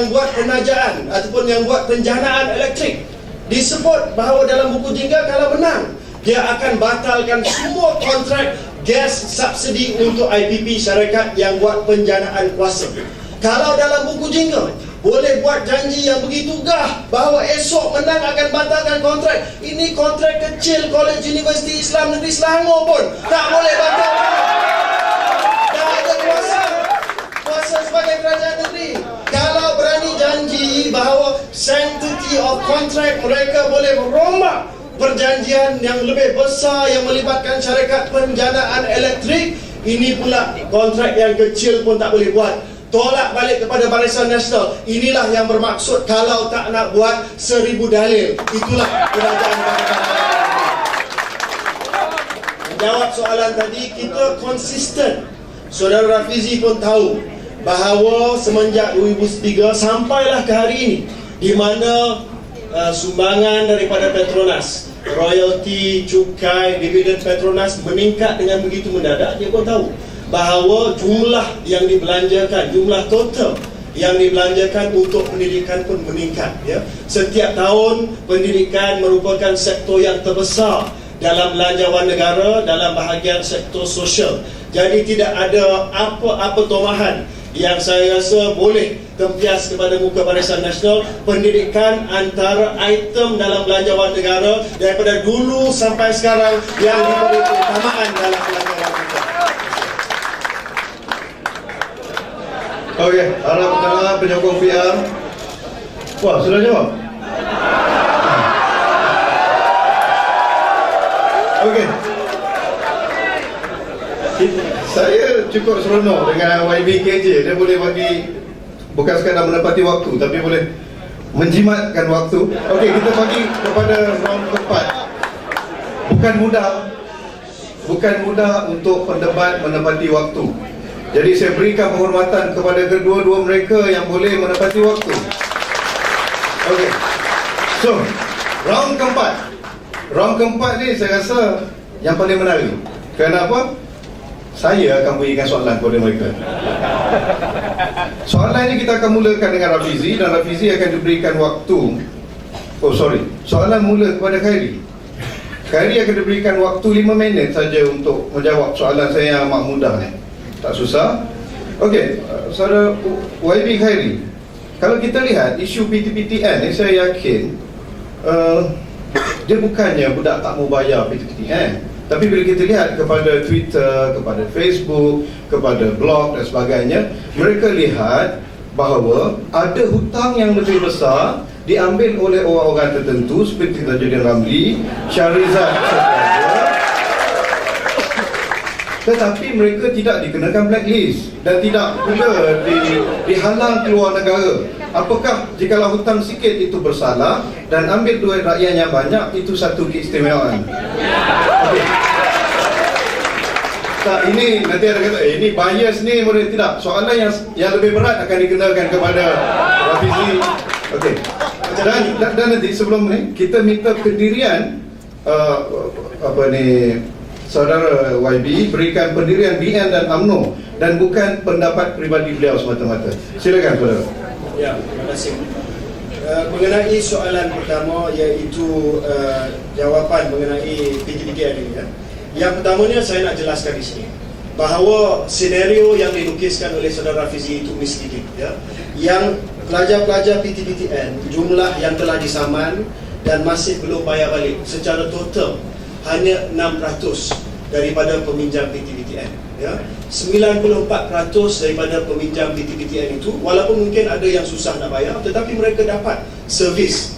buat penajaan ataupun yang buat penjanaan elektrik. Disebut bahawa dalam buku jingga kalau menang, dia akan batalkan semua kontrak gas subsidi untuk IPP syarikat yang buat penjanaan kuasa. Kalau dalam buku jingga boleh buat janji yang begitu gah bahawa esok menang akan batalkan kontrak. Ini kontrak kecil College Universiti Islam Negeri Selangor pun tak boleh batal. Dah ada kuasa sebagai kerajaan negeri. Kalau berani janji bahawa sanctity of contract, mereka boleh merombak perjanjian yang lebih besar yang melibatkan syarikat penjanaan elektrik. Ini pula kontrak yang kecil pun tak boleh buat. Tolak balik kepada Barisan Nasional. Inilah yang bermaksud kalau tak nak buat 1000 dalil. Itulah kerajaan Pakatan. Menjawab soalan tadi, kita konsisten. Saudara Rafizi pun tahu bahawa semenjak 2003 sampailah ke hari ini, di mana sumbangan daripada Petronas, royalti, cukai, dividen Petronas meningkat dengan begitu mendadak. Dia pun tahu bahawa jumlah yang dibelanjakan, jumlah total yang dibelanjakan untuk pendidikan pun meningkat, ya. Setiap tahun pendidikan merupakan sektor yang terbesar dalam belanjawan negara dalam bahagian sektor sosial. Jadi tidak ada apa-apa tomahan yang saya rasa boleh tempias kepada muka Barisan Nasional. Pendidikan antara item dalam belanjawan negara daripada dulu sampai sekarang yang diberi keutamaan dalam belanjawan negara. Okey, harap kenal penyokong PR. Wah, sudah jawab? Okey. Saya cukup seronok dengan YBKJ. Dia boleh bagi, bukan sekadar menepati waktu, tapi boleh menjimatkan waktu. Okey, kita bagi kepada round keempat. Bukan mudah untuk pendebat menepati waktu. Jadi saya berikan penghormatan kepada kedua-dua mereka yang boleh menepati waktu. Okey. So, round keempat ni saya rasa yang paling menarik. Kenapa? Saya akan berikan soalan kepada mereka. Soalan ini kita akan mulakan dengan Rafizi, dan Rafizi akan diberikan waktu. Soalan mula kepada Khairi. Khairi akan diberikan waktu 5 minit saja untuk menjawab soalan saya yang amat mudah ni. Tak susah. Okey, saudara YB Khairi, kalau kita lihat isu PTPTN ni, saya yakin dia bukannya budak tak mau bayar PTPTN. Tapi bila kita lihat kepada Twitter, kepada Facebook, kepada blog dan sebagainya, mereka lihat bahawa ada hutang yang lebih besar diambil oleh orang-orang tertentu seperti Tajudin Ramli, Syahrizad Syahrizad, tetapi mereka tidak dikenakan blacklist dan tidak pula dihalang keluar negara. Apakah jikalau hutang sikit itu bersalah dan ambil duit rakyat yang banyak itu satu keistimewaan? Okay. Tak, ini nanti ada kata ini bias ni, boleh tidak. Soalan yang lebih berat akan dikenakan kepada Rafizi. Okey. Dan nanti sebelum ni kita minta pendirian saudara YB berikan pendirian BN dan UMNO dan bukan pendapat peribadi beliau semata-mata. Silakan saudara. Ya, terima kasih. Mengenai soalan pertama, iaitu jawapan mengenai PTPTN ini, ya. Yang pertamanya saya nak jelaskan di sini bahawa senario yang dilukiskan oleh saudara Rafizi itu misleading, ya. Yang pelajar-pelajar PTPTN jumlah yang telah disaman dan masih belum bayar balik secara total hanya 6% daripada peminjam PTPTN, ya. 94% daripada peminjam PTPTN itu, walaupun mungkin ada yang susah nak bayar, tetapi mereka dapat servis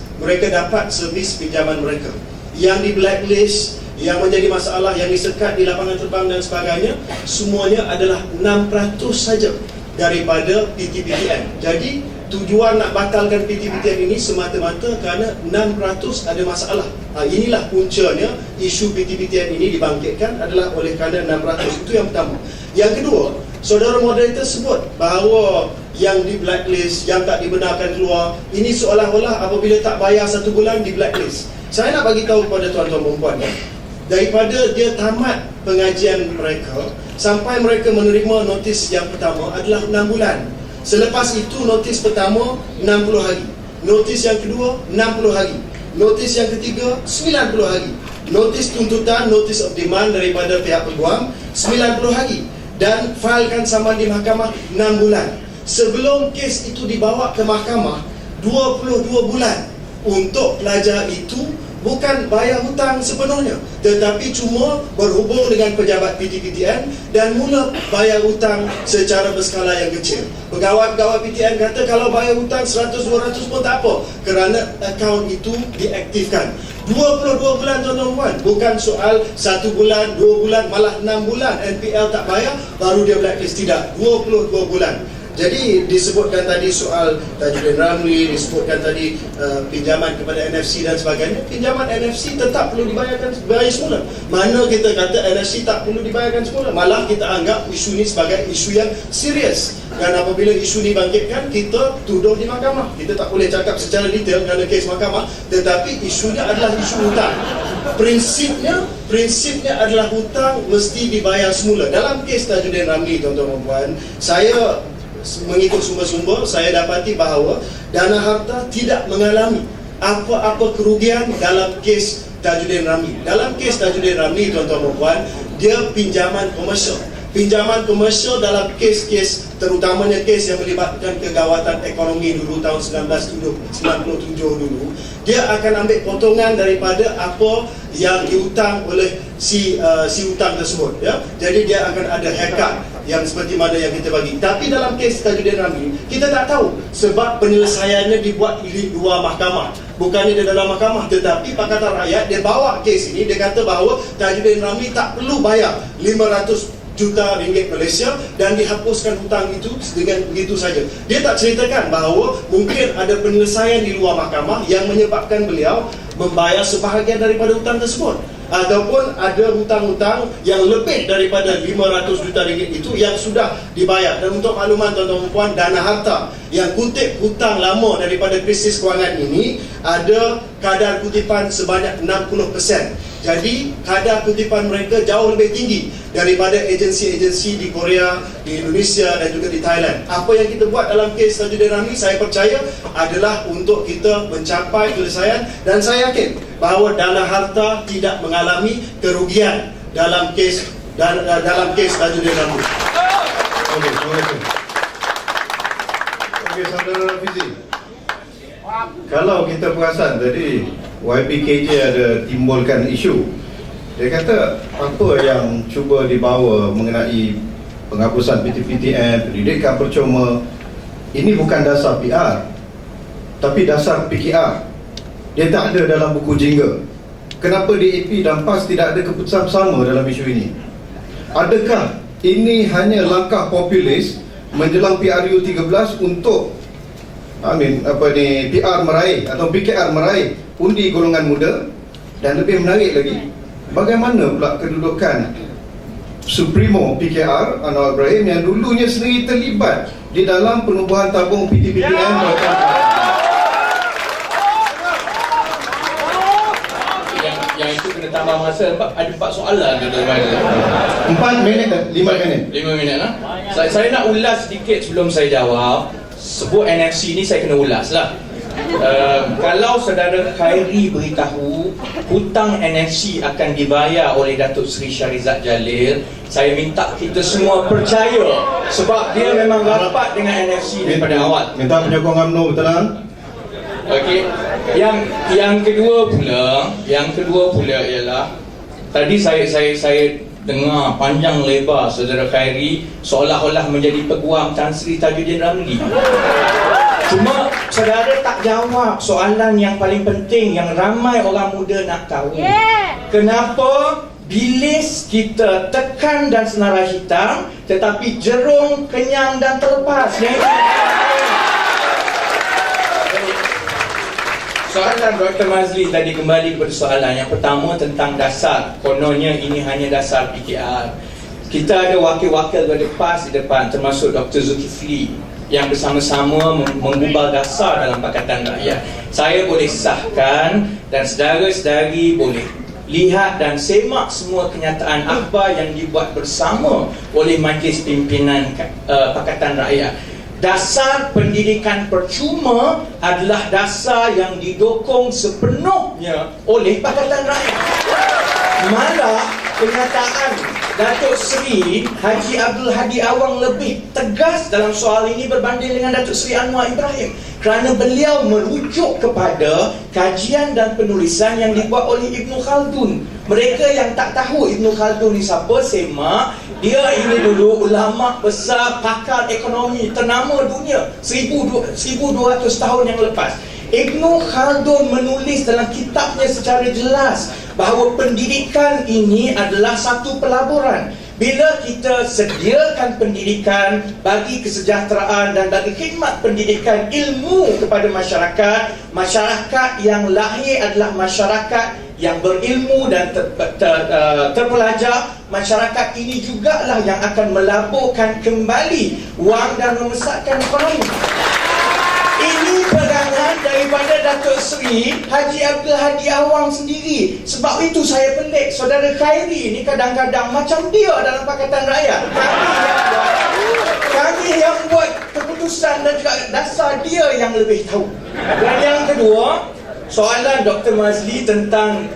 pinjaman mereka. Yang di blacklist, yang menjadi masalah, yang disekat di lapangan terbang dan sebagainya, semuanya adalah 6% saja daripada PTPTN. Jadi tujuan nak batalkan PTPTN ini semata-mata kerana 6% ada masalah. Inilah puncanya isu PTPTN ini dibangkitkan adalah oleh kerana 6%. Itu yang pertama. Yang kedua, Saudara moderator sebut bahawa yang di blacklist, yang tak dibenarkan keluar, ini seolah-olah apabila tak bayar 1 bulan di blacklist. Saya nak bagi tahu kepada tuan-tuan dan puan, daripada dia tamat pengajian mereka sampai mereka menerima notis yang pertama adalah 6 bulan. Selepas itu notis pertama 60 hari, notis yang kedua 60 hari, notis yang ketiga 90 hari, notis tuntutan, notice of demand daripada pihak peguam 90 hari, dan failkan saman di mahkamah 6 bulan. Sebelum kes itu dibawa ke mahkamah 22 bulan untuk pelajar itu bukan bayar hutang sepenuhnya, tetapi cuma berhubung dengan pejabat PTPTN dan mula bayar hutang secara berskala yang kecil. Pegawai-pegawai PTN kata kalau bayar hutang 100-200 pun tak apa, kerana akaun itu diaktifkan. 22 bulan tuan-tuan, bukan soal 1 bulan, 2 bulan, malah 6 bulan NPL tak bayar baru dia blacklist. Tidak, 22 bulan. Jadi disebutkan tadi soal Tajudin Ramli, disebutkan tadi pinjaman kepada NFC dan sebagainya. Pinjaman NFC tetap perlu bayar semula. Mana kita kata NFC tak perlu dibayarkan semula, malah kita anggap isu ini sebagai isu yang serius. Dan apabila isu ini bangkitkan, kita tuduh di mahkamah. Kita tak boleh cakap secara detail kerana kes mahkamah, tetapi isunya adalah isu hutang. Prinsipnya adalah hutang mesti dibayar semula. Dalam kes Tajudin Ramli, tuan-tuan dan puan, saya mengikut sumber-sumber, saya dapati bahawa Dana Harta tidak mengalami apa-apa kerugian dalam kes Tajudin Ramli. Dalam kes Tajudin Ramli, tuan-tuan dan puan, dia pinjaman komersial. Pinjaman komersial dalam kes-kes, terutamanya kes yang melibatkan kegawatan ekonomi dulu tahun 1997 dulu, dia akan ambil potongan daripada apa yang dihutang oleh si hutang tersebut, ya. Jadi dia akan ada haircut yang seperti mana yang kita bagi. Tapi dalam kes Tajudin Ramli, kita tak tahu sebab penyelesaiannya dibuat di luar mahkamah, bukannya di dalam mahkamah. Tetapi Pakatan Rakyat dia bawa kes ini, dia kata bahawa Tajudin Ramli tak perlu bayar 500 juta ringgit Malaysia dan dihapuskan hutang itu dengan begitu saja. Dia tak ceritakan bahawa mungkin ada penyelesaian di luar mahkamah yang menyebabkan beliau membayar sebahagian daripada hutang tersebut, ataupun ada hutang-hutang yang lebih daripada 500 juta ringgit itu yang sudah dibayar. Dan untuk makluman tuan-tuan dan puan, Dana Harta yang kutip hutang lama daripada krisis kewangan ini ada kadar kutipan sebanyak 60%. Jadi kadar kutipan mereka jauh lebih tinggi daripada agensi-agensi di Korea, di Indonesia dan juga di Thailand. Apa yang kita buat dalam kes Tajudin Ramli, saya percaya adalah untuk kita mencapai penyelesaian, dan saya yakin bahawa Dana Harta tidak mengalami kerugian dalam kes Tajudin Ramli. Okey, terima kasih. Okey, saudara Fizi, kalau kita perasan tadi YPKJ ada timbulkan isu. Dia kata apa yang cuba dibawa mengenai penghapusan PTPTN, pendidikan percuma, ini bukan dasar PR, tapi dasar PKR. Dia tak ada dalam buku jingga. Kenapa DAP dan PAS tidak ada keputusan bersama dalam isu ini? Adakah ini hanya langkah populis menjelang PRU 13 untuk PR meraih atau PKR meraih undi golongan muda? Dan lebih menarik lagi, bagaimana pula kedudukan Supremo PKR Anwar Ibrahim yang dulunya sendiri terlibat di dalam penubuhan tabung PTPTN? Yang itu kena tambah masa. Ada 4 soalan ke tuan-tuan? 4 minit dan 5 minit. 5 minit lah. Saya nak ulas sedikit sebelum saya jawab. Sebut NFC ni saya kena ulas lah. Kalau saudara Khairi beritahu hutang NFC akan dibayar oleh Datuk Seri Shahrizad Jalil, saya minta kita semua percaya, sebab dia memang rapat dengan NFC daripada awal. Minta penyokong UMNO, betul tak? Okey. Yang kedua pula ialah tadi saya dengar panjang lebar saudara Khairi seolah-olah menjadi peguam Tan Sri Tajudin Ramli. Cuma saudara tak jawab soalan yang paling penting yang ramai orang muda nak tahu. Kenapa bilis kita tekan dan senarai hitam, tetapi jerung kenyang dan terlepas? Soalan Dr. Mazli tadi kembali kepada soalan yang pertama tentang dasar. Kononnya ini hanya dasar PKR. Kita ada wakil-wakil Garda PAS di depan, termasuk Dr. Zulkifli yang bersama-sama mengubah dasar dalam Pakatan Rakyat. Saya boleh sahkan dan saudara-saudari boleh lihat dan semak semua kenyataan akhbar yang dibuat bersama oleh Majlis Pimpinan Pakatan Rakyat. Dasar pendidikan percuma adalah dasar yang didukung sepenuhnya oleh Pakatan Rakyat. Malah kenyataan Datuk Seri Haji Abdul Hadi Awang lebih tegas dalam soal ini berbanding dengan Datuk Seri Anwar Ibrahim, kerana beliau merujuk kepada kajian dan penulisan yang dibuat oleh Ibn Khaldun. Mereka yang tak tahu Ibn Khaldun ni siapa, semak, dia ini dulu ulama besar, pakar ekonomi ternama dunia 1200 tahun yang lepas. Ibn Khaldun menulis dalam kitabnya secara jelas bahawa pendidikan ini adalah satu pelaburan. Bila kita sediakan pendidikan bagi kesejahteraan dan bagi khidmat pendidikan ilmu kepada masyarakat, masyarakat yang lahir adalah masyarakat yang berilmu dan terpelajar. Masyarakat ini jugalah yang akan melaburkan kembali wang dan membesarkan ekonomi. Ini pegangan daripada Datuk Seri Haji Abdul Hadi Awang sendiri. Sebab itu saya pelik, saudara Khairi ni kadang-kadang macam dia dalam Pakatan Rakyat. Kami yang buat keputusan dan juga dasar, dia yang lebih tahu. Dan yang kedua, soalan Dr. Mazli tentang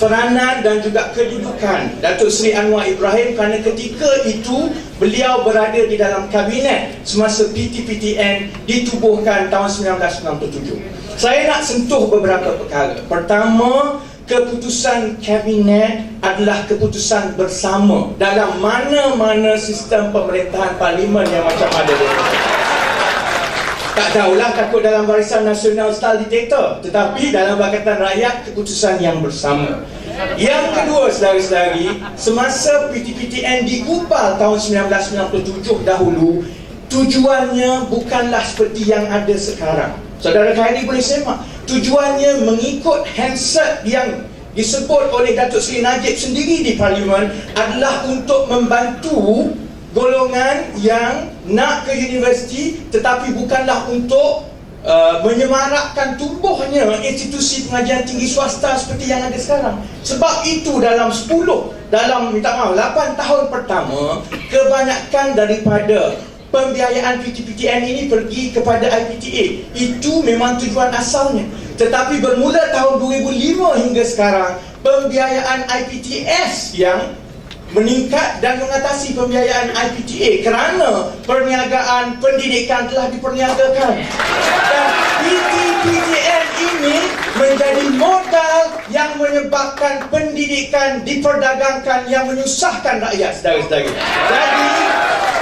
peranan dan juga kedudukan Datuk Seri Anwar Ibrahim, kerana ketika itu beliau berada di dalam kabinet semasa PTPTN ditubuhkan tahun 1997. Saya nak sentuh beberapa perkara. Pertama, keputusan kabinet adalah keputusan bersama dalam mana-mana sistem pemerintahan parlimen yang macam ada di tak tahulah, takut dalam Barisan Nasional style diktator, tetapi dalam Pakatan Rakyat keputusan yang bersama. Yang kedua, saudara-saudari, semasa PTPTN diubah tahun 1997 dahulu, tujuannya bukanlah seperti yang ada sekarang. Saudara Khairi boleh semak, tujuannya mengikut handset yang disebut oleh Datuk Seri Najib sendiri di Parlimen adalah untuk membantu golongan yang nak ke universiti, tetapi bukanlah untuk menyemarakkan tumbuhnya institusi pengajian tinggi swasta seperti yang ada sekarang. Sebab itu dalam 8 tahun pertama, kebanyakan daripada pembiayaan PTPTN ini pergi kepada IPTA. Itu memang tujuan asalnya. Tetapi bermula tahun 2005 hingga sekarang, pembiayaan IPTS yang meningkat dan mengatasi pembiayaan IPTA kerana perniagaan pendidikan telah diperniagakan. Dan PTPTN ini menjadi modal yang menyebabkan pendidikan diperdagangkan yang menyusahkan rakyat, saudara-saudari. Jadi,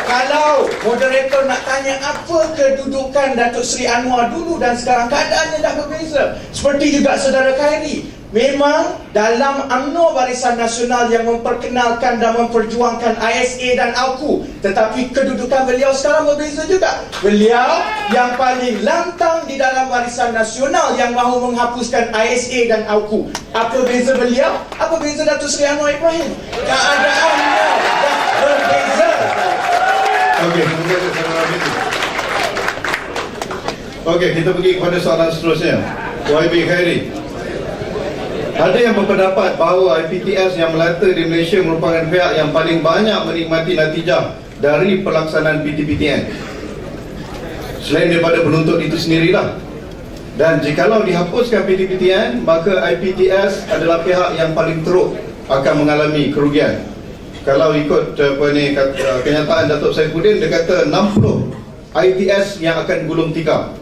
kalau moderator nak tanya apa kedudukan Datuk Seri Anwar dulu dan sekarang, keadaannya dah berbeza. Seperti juga saudara Khairi. Memang dalam UMNO Barisan Nasional yang memperkenalkan dan memperjuangkan ISA dan AUKU, tetapi kedudukan beliau sekarang berbeza juga. Beliau yang paling lantang di dalam Barisan Nasional yang mahu menghapuskan ISA dan AUKU. Apa beza beliau? Apa beza Datuk Seri Anwar Ibrahim? Keadaannya dah berbeza. Okey, terima kasih saudara Binti. Okey, kita pergi kepada soalan seterusnya. YB Khairi. Ada yang berpendapat bahawa IPTS yang melata di Malaysia merupakan pihak yang paling banyak menikmati natijah dari pelaksanaan PTPTN, selain daripada penuntut itu sendirilah. Dan jikalau dihapuskan PTPTN, maka IPTS adalah pihak yang paling teruk akan mengalami kerugian. Kalau ikut kenyataan Datuk Saifuddin, dia kata 60 IPTS yang akan gulung tikar.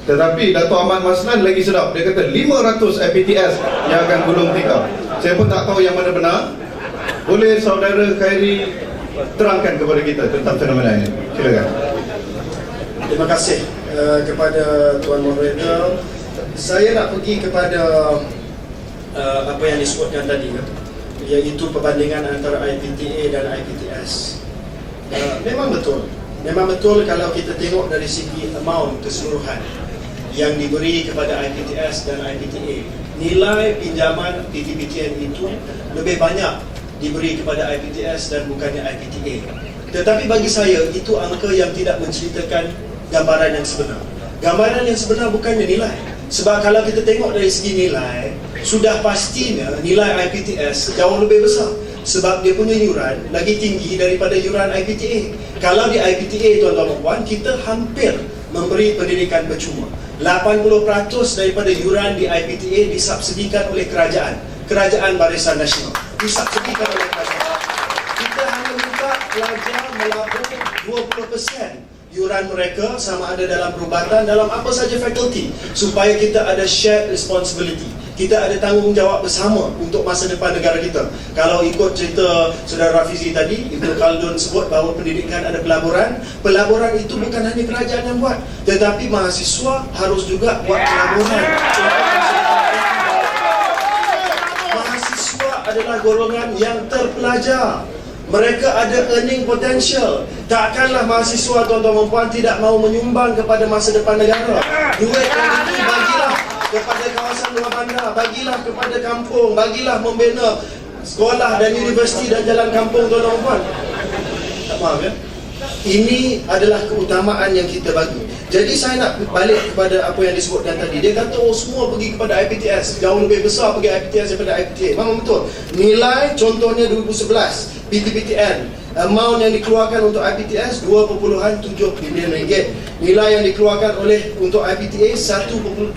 Tetapi Datuk Ahmad Maslan lagi sedap, dia kata 500 IPTS yang akan gulung tikar. Saya pun tak tahu yang mana benar. Boleh saudara Khairi terangkan kepada kita tentang fenomena ini? Silakan. Terima kasih kepada Tuan Moderator. Saya nak pergi kepada apa yang disebutkan tadi, iaitu perbandingan antara IPTA dan IPTS. Memang betul kalau kita tengok dari segi amount keseluruhan yang diberi kepada IPTS dan IPTA, nilai pinjaman PTPTN itu lebih banyak diberi kepada IPTS dan bukannya IPTA. Tetapi bagi saya itu angka yang tidak menceritakan gambaran yang sebenar. Gambaran yang sebenar bukannya nilai. Sebab kalau kita tengok dari segi nilai, sudah pastinya nilai IPTS jauh lebih besar. Sebab dia punya yuran lagi tinggi daripada yuran IPTA. Kalau di IPTA, tuan-tuan dan puan, kita hampir memberi pendidikan percuma. 80% daripada yuran di IPTA disubsidikan oleh Kerajaan Barisan Nasional. Disubsidikan oleh kerajaan. Kita hanya minta pelajar melabur 20% yuran mereka, sama ada dalam perubatan, dalam apa saja fakulti, supaya kita ada shared responsibility. Kita ada tanggungjawab bersama untuk masa depan negara kita. Kalau ikut cerita Saudara Rafizi tadi, Ibnu Khaldun sebut bahawa pendidikan ada pelaburan. Pelaburan itu bukan hanya kerajaan yang buat, tetapi mahasiswa harus juga buat pelaburan. Mahasiswa adalah golongan yang terpelajar. Mereka ada earning potential. Takkanlah mahasiswa, tuan-tuan dan puan, tidak mau menyumbang kepada masa depan negara. Duit yang itu bagilah kepada kawasan luar bandar, bagilah kepada kampung, bagilah membina sekolah dan universiti dan jalan kampung, tuan-tuan dan puan. Tak maaf ya. Ini adalah keutamaan yang kita bagi. Jadi saya nak balik kepada apa yang disebutkan tadi. Dia kata, oh semua pergi kepada IPTS, jauh lebih besar pergi IPTS daripada IPTA. Memang betul. Nilai contohnya 2011 PTPTN, amount yang dikeluarkan untuk IPTS 2.7 bilion ringgit. Nilai yang dikeluarkan untuk IPTA 2.2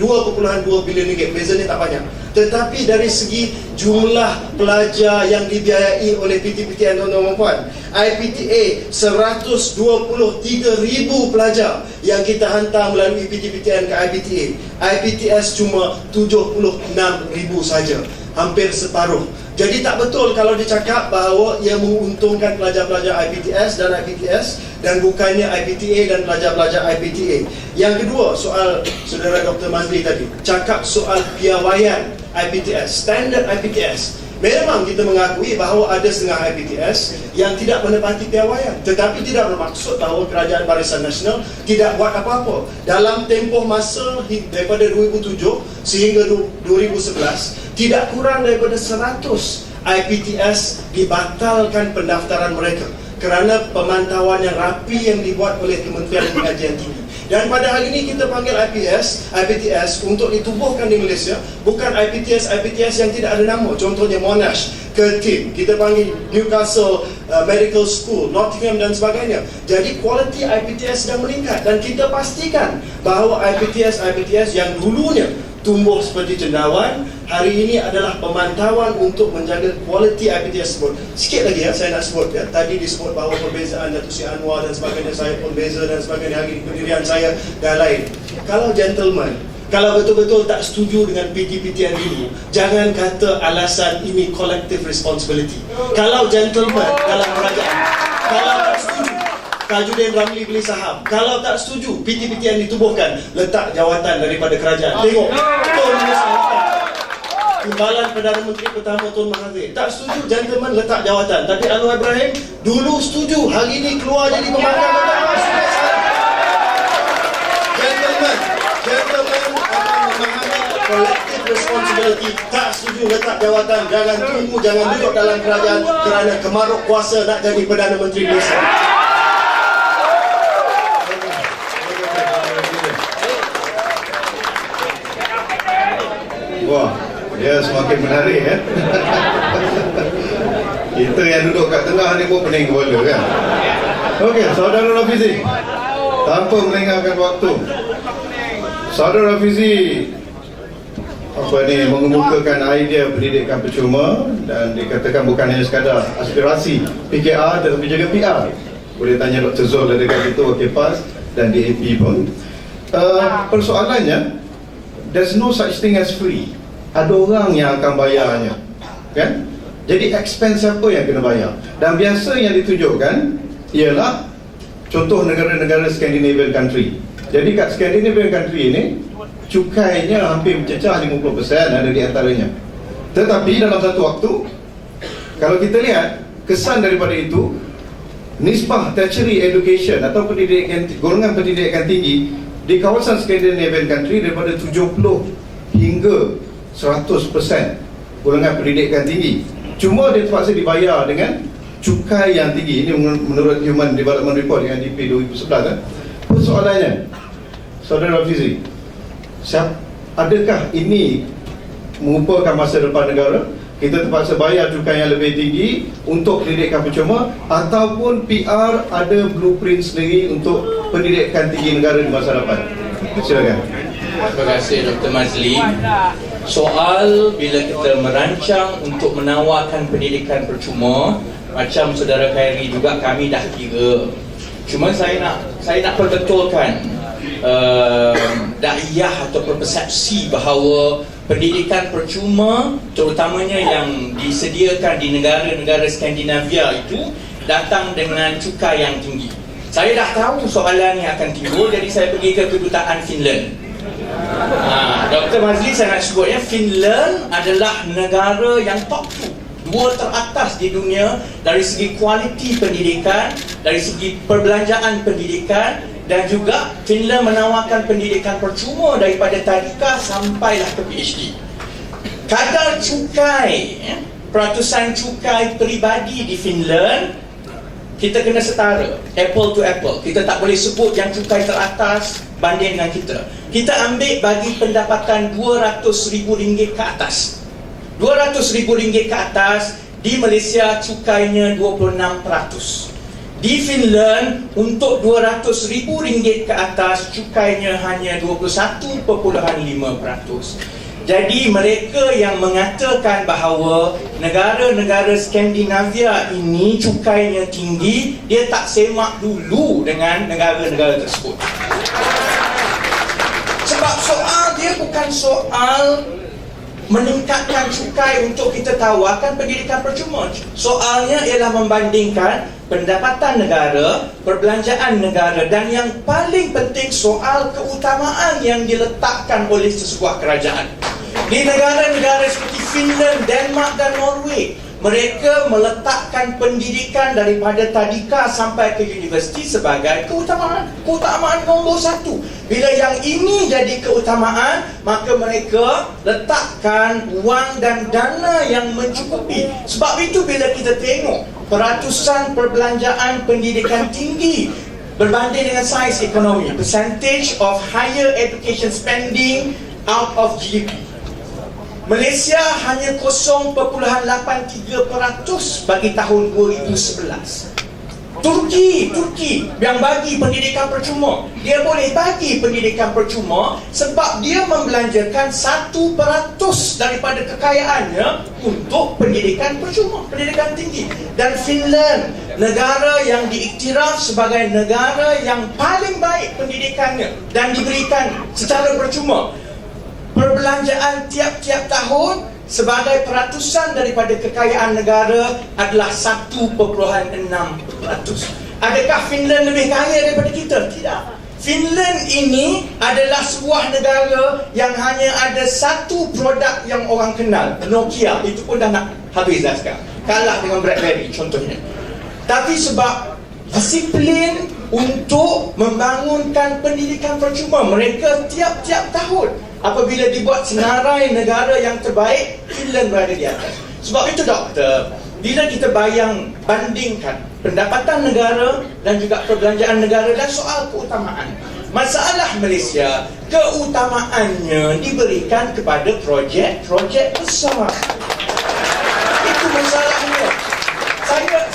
bilion ringgit. Bezanya tak banyak. Tetapi dari segi jumlah pelajar yang dibiayai oleh PTPTN, tuan-tuan dan puan, IPTA 123,000 pelajar yang kita hantar melalui PTPTN ke IPTA. IPTS cuma 76,000 saja, hampir separuh. Jadi tak betul kalau dicakap bahawa ia menguntungkan pelajar-pelajar IPTS dan IPTS dan bukannya IPTA dan pelajar-pelajar IPTA. Yang kedua, soal Saudara Dr. Mazli tadi, cakap soal piawaian IPTS, standard IPTS. Memang kita mengakui bahawa ada setengah IPTS yang tidak menepati piawaian, tetapi tidak bermaksud bahawa Kerajaan Barisan Nasional tidak buat apa-apa. Dalam tempoh masa daripada 2007 sehingga 2011, tidak kurang daripada 100 IPTS dibatalkan pendaftaran mereka kerana pemantauan yang rapi yang dibuat oleh Kementerian Pengajian Tinggi. Dan pada hari ini kita panggil IPTS untuk ditubuhkan di Malaysia, bukan IPTS yang tidak ada nama. Contohnya Monash, Kertin, kita panggil Newcastle Medical School, Nottingham dan sebagainya. Jadi kualiti IPTS sedang meningkat dan kita pastikan bahawa IPTS yang dulunya tumbuh seperti cendawan, hari ini adalah pemantauan untuk menjaga kualiti IPTS tersebut. Sikit lagi saya nak sebut ya. Tadi disebut bahawa perbezaan Datuk Seri Anwar dan sebagainya, saya pun beza dan sebagainya, hari pendirian saya dan lain. Kalau gentleman, kalau betul-betul tak setuju dengan PTPTN dulu, jangan kata alasan ini collective responsibility. Kalau gentleman dalam kerajaan, kalau tak setuju Tajuddin Ramli beli saham, kalau tak setuju PTPTN ditubuhkan, letak jawatan daripada kerajaan. Tengok Tun Mahathir, Timbalan Perdana Menteri pertama Tun Mahathir. Tak setuju, gentleman letak jawatan. Tapi Anwar Ibrahim dulu setuju, hari ini keluar jadi pemandang. Gentleman akan memahami collective responsibility. Tak setuju letak jawatan, jangan tunggu, jangan duduk dalam kerajaan kerana kemaruk kuasa nak jadi Perdana Menteri Malaysia. Wah, dia semakin menarik ya. Kita yang duduk kat tengah ni pun pening kepala kan. Okey, Saudara Rafizi, tanpa melengahkan waktu, Saudara Rafizi mengemukakan idea pendidikan percuma dan dikatakan bukan hanya sekadar aspirasi PKR tetapi juga PR. Boleh tanya Dr. Zul ada dekat situ, okey PAS dan DAP pun. Persoalannya, there's no such thing as free. Ada orang yang akan bayarnya, kan? Jadi expense siapa yang kena bayar? Dan biasa yang ditunjukkan ialah contoh negara-negara Scandinavian country. Jadi kat Scandinavian country ini cukainya hampir mencecah 50% ada di antaranya. Tetapi dalam satu waktu, kalau kita lihat kesan daripada itu, nisbah tertiary education atau golongan pendidikan tinggi di kawasan Scandinavian country daripada 70 hingga 100% golongan pendidikan tinggi Cuma dia terpaksa dibayar dengan cukai yang tinggi. Ini menurut Human Development Report yang NDP 2011 kan. Persoalannya, Saudara Fizi, adakah ini merupakan masa depan negara? Kita terpaksa bayar cukai yang lebih tinggi untuk pendidikan percuma, ataupun PR ada blueprint sendiri untuk pendidikan tinggi negara di masa depan? Silakan. Terima kasih Dr. Mazli. Soal bila kita merancang untuk menawarkan pendidikan percuma, macam Saudara Khairi juga kami dah kira. Cuma saya nak perbetulkan daiyah atau persepsi bahawa pendidikan percuma terutamanya yang disediakan di negara-negara Skandinavia itu datang dengan cukai yang tinggi. Saya dah tahu soalan yang akan timbul, jadi saya pergi ke kedutaan Finland. Dr. Mazli, saya nak sebutnya Finland adalah negara yang top 2, 2 teratas di dunia dari segi kualiti pendidikan, dari segi perbelanjaan pendidikan, dan juga Finland menawarkan pendidikan percuma daripada tadika sampailah ke PhD. Kadar cukai, peratusan cukai peribadi di Finland, kita kena setara, apple to apple. Kita tak boleh sebut yang cukai teratas banding dengan kita. Kita ambil bagi pendapatan RM200,000 ke atas. RM200,000 ke atas, di Malaysia cukainya 26%. Di Finland untuk RM200,000 ke atas cukainya hanya 21.5%. Jadi mereka yang mengatakan bahawa negara-negara Skandinavia ini cukainya tinggi, dia tak semak dulu dengan negara-negara tersebut. Sebab soal dia bukan soal meningkatkan cukai untuk kita tawarkan pendidikan percuma. Soalnya ialah membandingkan pendapatan negara, perbelanjaan negara, dan yang paling penting soal keutamaan yang diletakkan oleh sesebuah kerajaan. Di negara-negara seperti Finland, Denmark dan Norway, mereka meletakkan pendidikan daripada tadika sampai ke universiti sebagai keutamaan nombor 1. Bila yang ini jadi keutamaan, maka mereka letakkan wang dan dana yang mencukupi. Sebab itu bila kita tengok peratusan perbelanjaan pendidikan tinggi berbanding dengan saiz ekonomi, percentage of higher education spending out of GDP, Malaysia hanya 0.83% bagi tahun 2011. Turki yang bagi pendidikan percuma, dia boleh bagi pendidikan percuma sebab dia membelanjakan 1% daripada kekayaannya untuk pendidikan percuma, pendidikan tinggi. Dan Finland, negara yang diiktiraf sebagai negara yang paling baik pendidikannya dan diberikan secara percuma, perbelanjaan tiap-tiap tahun sebagai peratusan daripada kekayaan negara adalah 1.6%. Adakah Finland lebih kaya daripada kita? Tidak. Finland ini adalah sebuah negara yang hanya ada satu produk yang orang kenal, Nokia. Itu pun dah nak habis dah sekarang, kalah dengan BlackBerry contohnya. Tapi sebab disiplin untuk membangunkan pendidikan percuma, mereka tiap-tiap tahun apabila dibuat senarai negara yang terbaik, Finland berada di atas. Sebab itu doktor, bila kita bandingkan pendapatan negara dan juga perbelanjaan negara dan soal keutamaan, masalah Malaysia, keutamaannya diberikan kepada projek-projek besar. Itu masalahnya.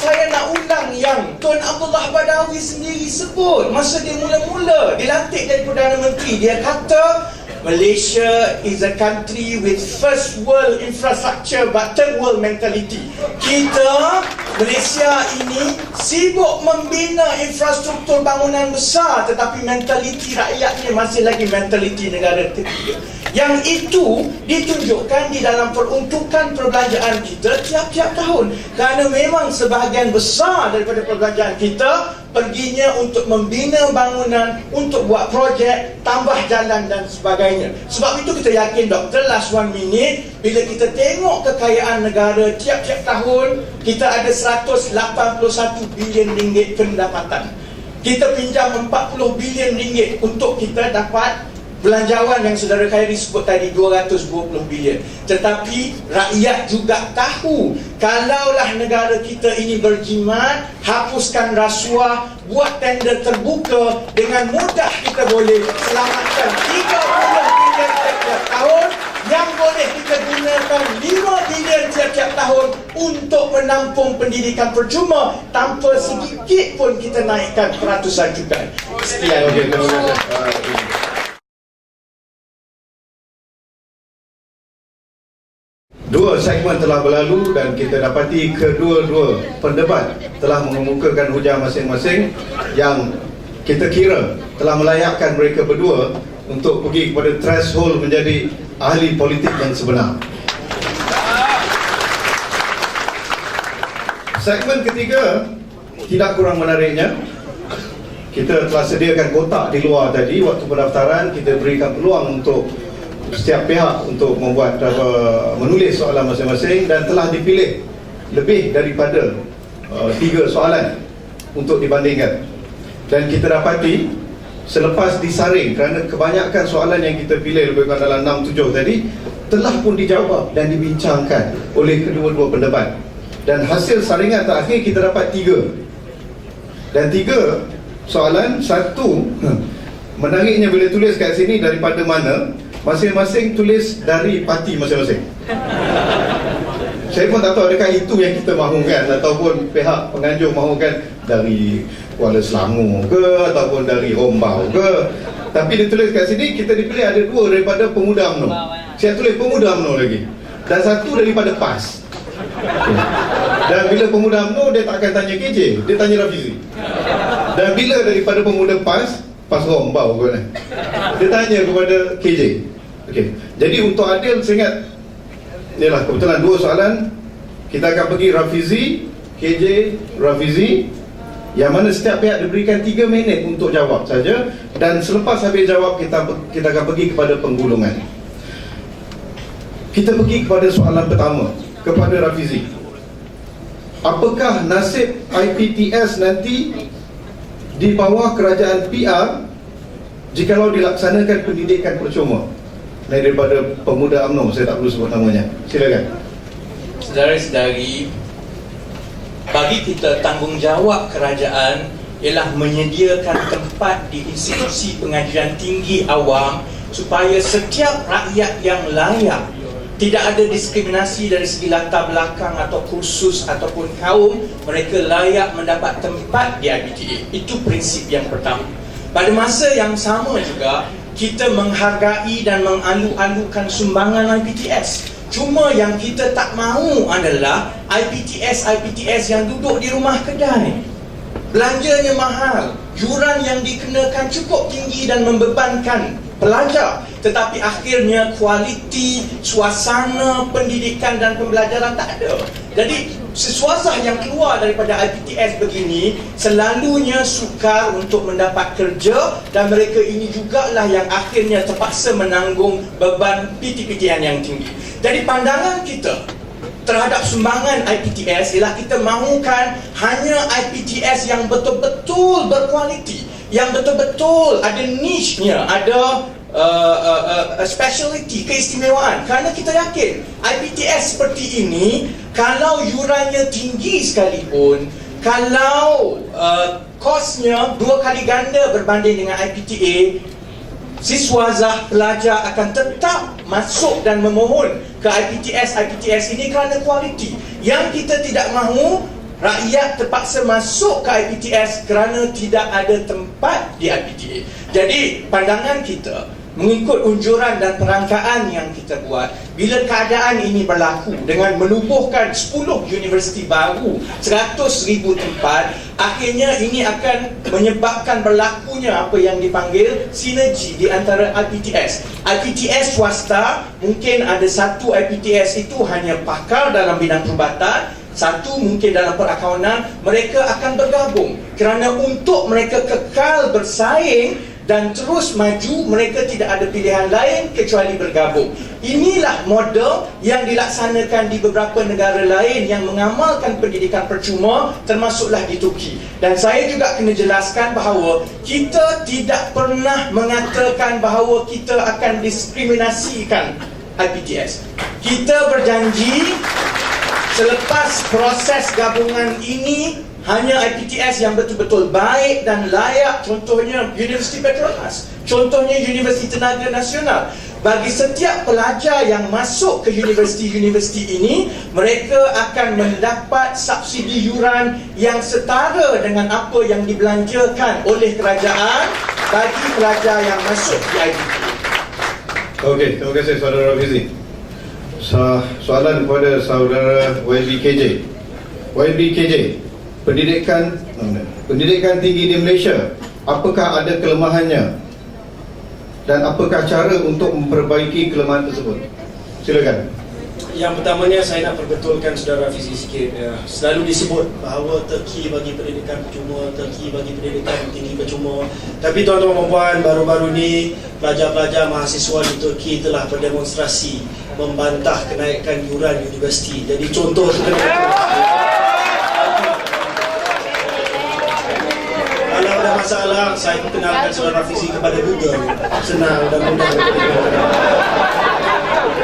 Saya nak ulang yang Tun Abdullah Badawi sendiri sebut masa dia mula-mula dilantik jadi Perdana Menteri. Dia kata Malaysia is a country with first world infrastructure but third world mentality. Kita, Malaysia ini sibuk membina infrastruktur bangunan besar, tetapi mentaliti rakyatnya masih lagi mentaliti negara ketiga. Yang itu ditunjukkan di dalam peruntukan perbelanjaan kita tiap-tiap tahun. Kerana memang sebahagian besar daripada perbelanjaan kita perginya untuk membina bangunan, untuk buat projek, tambah jalan dan sebagainya. Sebab itu kita yakin doktor, last 1 minute, bila kita tengok kekayaan negara tiap-tiap tahun, kita ada 181 bilion ringgit pendapatan. Kita pinjam 40 bilion ringgit untuk kita dapat belanjawan yang saudara Khairi sebut tadi 220 bilion. Tetapi rakyat juga tahu, kalaulah negara kita ini berjimat, hapuskan rasuah, buat tender terbuka, dengan mudah kita boleh selamatkan 30 bilion tiap tahun, yang boleh kita gunakan 5 bilion tiap-tiap tahun untuk menampung pendidikan percuma tanpa sedikit pun kita naikkan peratusan cukai. Sekian. Okey, terima kasih. Dua segmen telah berlalu dan kita dapati kedua-dua pendebat telah mengemukakan hujah masing-masing yang kita kira telah melayakkan mereka berdua untuk pergi kepada threshold menjadi ahli politik yang sebenar. Segmen ketiga tidak kurang menariknya. Kita telah sediakan kotak di luar tadi. Waktu pendaftaran kita berikan peluang untuk setiap pihak untuk membuat menulis soalan masing-masing, dan telah dipilih lebih daripada 3 soalan untuk dibandingkan. Dan kita dapati selepas disaring, kerana kebanyakan soalan yang kita pilih lebih kurang dalam 6-7 tadi telah pun dijawab dan dibincangkan oleh kedua-dua pendebat. Dan hasil saringan terakhir kita dapat 3. Dan 3 soalan, satu menariknya bila tulis kat sini daripada mana, masing-masing tulis dari parti masing-masing. Saya pun tak tahu adakah itu yang kita mahukan ataupun pihak penganjur mahukan dari Kuala Selangor ke ataupun dari Rombau ke. Tapi dia tulis kat sini kita dipilih ada 2 daripada Pemuda UMNO. Saya tulis Pemuda UMNO lagi. Dan 1 daripada PAS. Dan bila Pemuda UMNO dia tak akan tanya KJ, dia tanya Rafizi. Dan bila daripada Pemuda PAS Rombau ke kan, dia tanya kepada KJ. Okey. Jadi untuk adil saya ingat inilah kebetulan 2 soalan kita akan pergi Rafizi, KJ, Rafizi, yang mana setiap pihak diberikan 3 minit untuk jawab saja, dan selepas habis jawab kita akan pergi kepada penggulungan. Kita pergi kepada soalan pertama kepada Rafizi. Apakah nasib IPTS nanti di bawah kerajaan PR jikalau dilaksanakan pendidikan percuma? Daripada Pemuda UMNO, saya tak perlu sebut namanya. Silakan. Saudara-saudari, bagi kita tanggungjawab kerajaan ialah menyediakan tempat di institusi pengajian tinggi awam supaya setiap rakyat yang layak, tidak ada diskriminasi dari segi latar belakang atau kursus ataupun kaum, mereka layak mendapat tempat di IPTA. Itu prinsip yang pertama. Pada masa yang sama juga, kita menghargai dan mengalu-alukan sumbangan IPTS. Cuma yang kita tak mahu adalah IPTS yang duduk di rumah kedai. Belanjanya mahal, yuran yang dikenakan cukup tinggi dan membebankan pelajar, tetapi akhirnya kualiti, suasana pendidikan dan pembelajaran tak ada. Jadi sesuazah yang keluar daripada IPTS begini selalunya sukar untuk mendapat kerja, dan mereka ini jugalah yang akhirnya terpaksa menanggung beban PTPTN yang tinggi. Jadi pandangan kita terhadap sumbangan IPTS ialah kita mahukan hanya IPTS yang betul-betul berkualiti, yang betul-betul ada niche-nya, ada speciality, keistimewaan. Kerana kita yakin IPTS seperti ini, kalau yurannya tinggi sekalipun, kalau kosnya 2 kali ganda berbanding dengan IPTA, siswazah pelajar akan tetap masuk dan memohon ke IPTS ini kerana kualiti. Yang kita tidak mahu rakyat terpaksa masuk ke IPTS kerana tidak ada tempat di IPTA. Jadi pandangan kita mengikut unjuran dan perangkaan yang kita buat, bila keadaan ini berlaku dengan menubuhkan 10 universiti baru, 100,000 tempat, akhirnya ini akan menyebabkan berlakunya apa yang dipanggil sinergi di antara IPTS. IPTS swasta, mungkin ada satu IPTS itu hanya pakar dalam bidang perubatan, satu mungkin dalam perakaunan. Mereka akan bergabung kerana untuk mereka kekal bersaing dan terus maju. Mereka tidak ada pilihan lain kecuali bergabung. Inilah model yang dilaksanakan di beberapa negara lain yang mengamalkan pendidikan percuma, termasuklah di Turki. Dan saya juga kena jelaskan bahawa kita tidak pernah mengatakan bahawa kita akan diskriminasikan IPTS. Kita berjanji selepas proses gabungan ini, hanya IPTS yang betul-betul baik dan layak, contohnya Universiti Petronas, contohnya Universiti Tenaga Nasional. Bagi setiap pelajar yang masuk ke universiti-universiti ini, mereka akan mendapat subsidi yuran yang setara dengan apa yang dibelanjakan oleh kerajaan bagi pelajar yang masuk di IPTS. Okey, terima kasih saudara Rafizi. Soalan kepada saudara YBKJ. YBKJ, pendidikan tinggi di Malaysia, apakah ada kelemahannya dan apakah cara untuk memperbaiki kelemahan tersebut? Silakan. Yang pertamanya saya nak perbetulkan saudara Fizi sikit. Selalu disebut bahawa Turki bagi pendidikan percuma, Turki bagi pendidikan tinggi percuma. Tapi tuan-tuan dan puan, baru-baru ni pelajar-pelajar mahasiswa di Turki telah berdemonstrasi membantah kenaikan yuran universiti. Jadi contoh tu kena betul. Kalau ada masalah, saya perkenalkan saudara Fizi kepada Google. Senang dan mudah.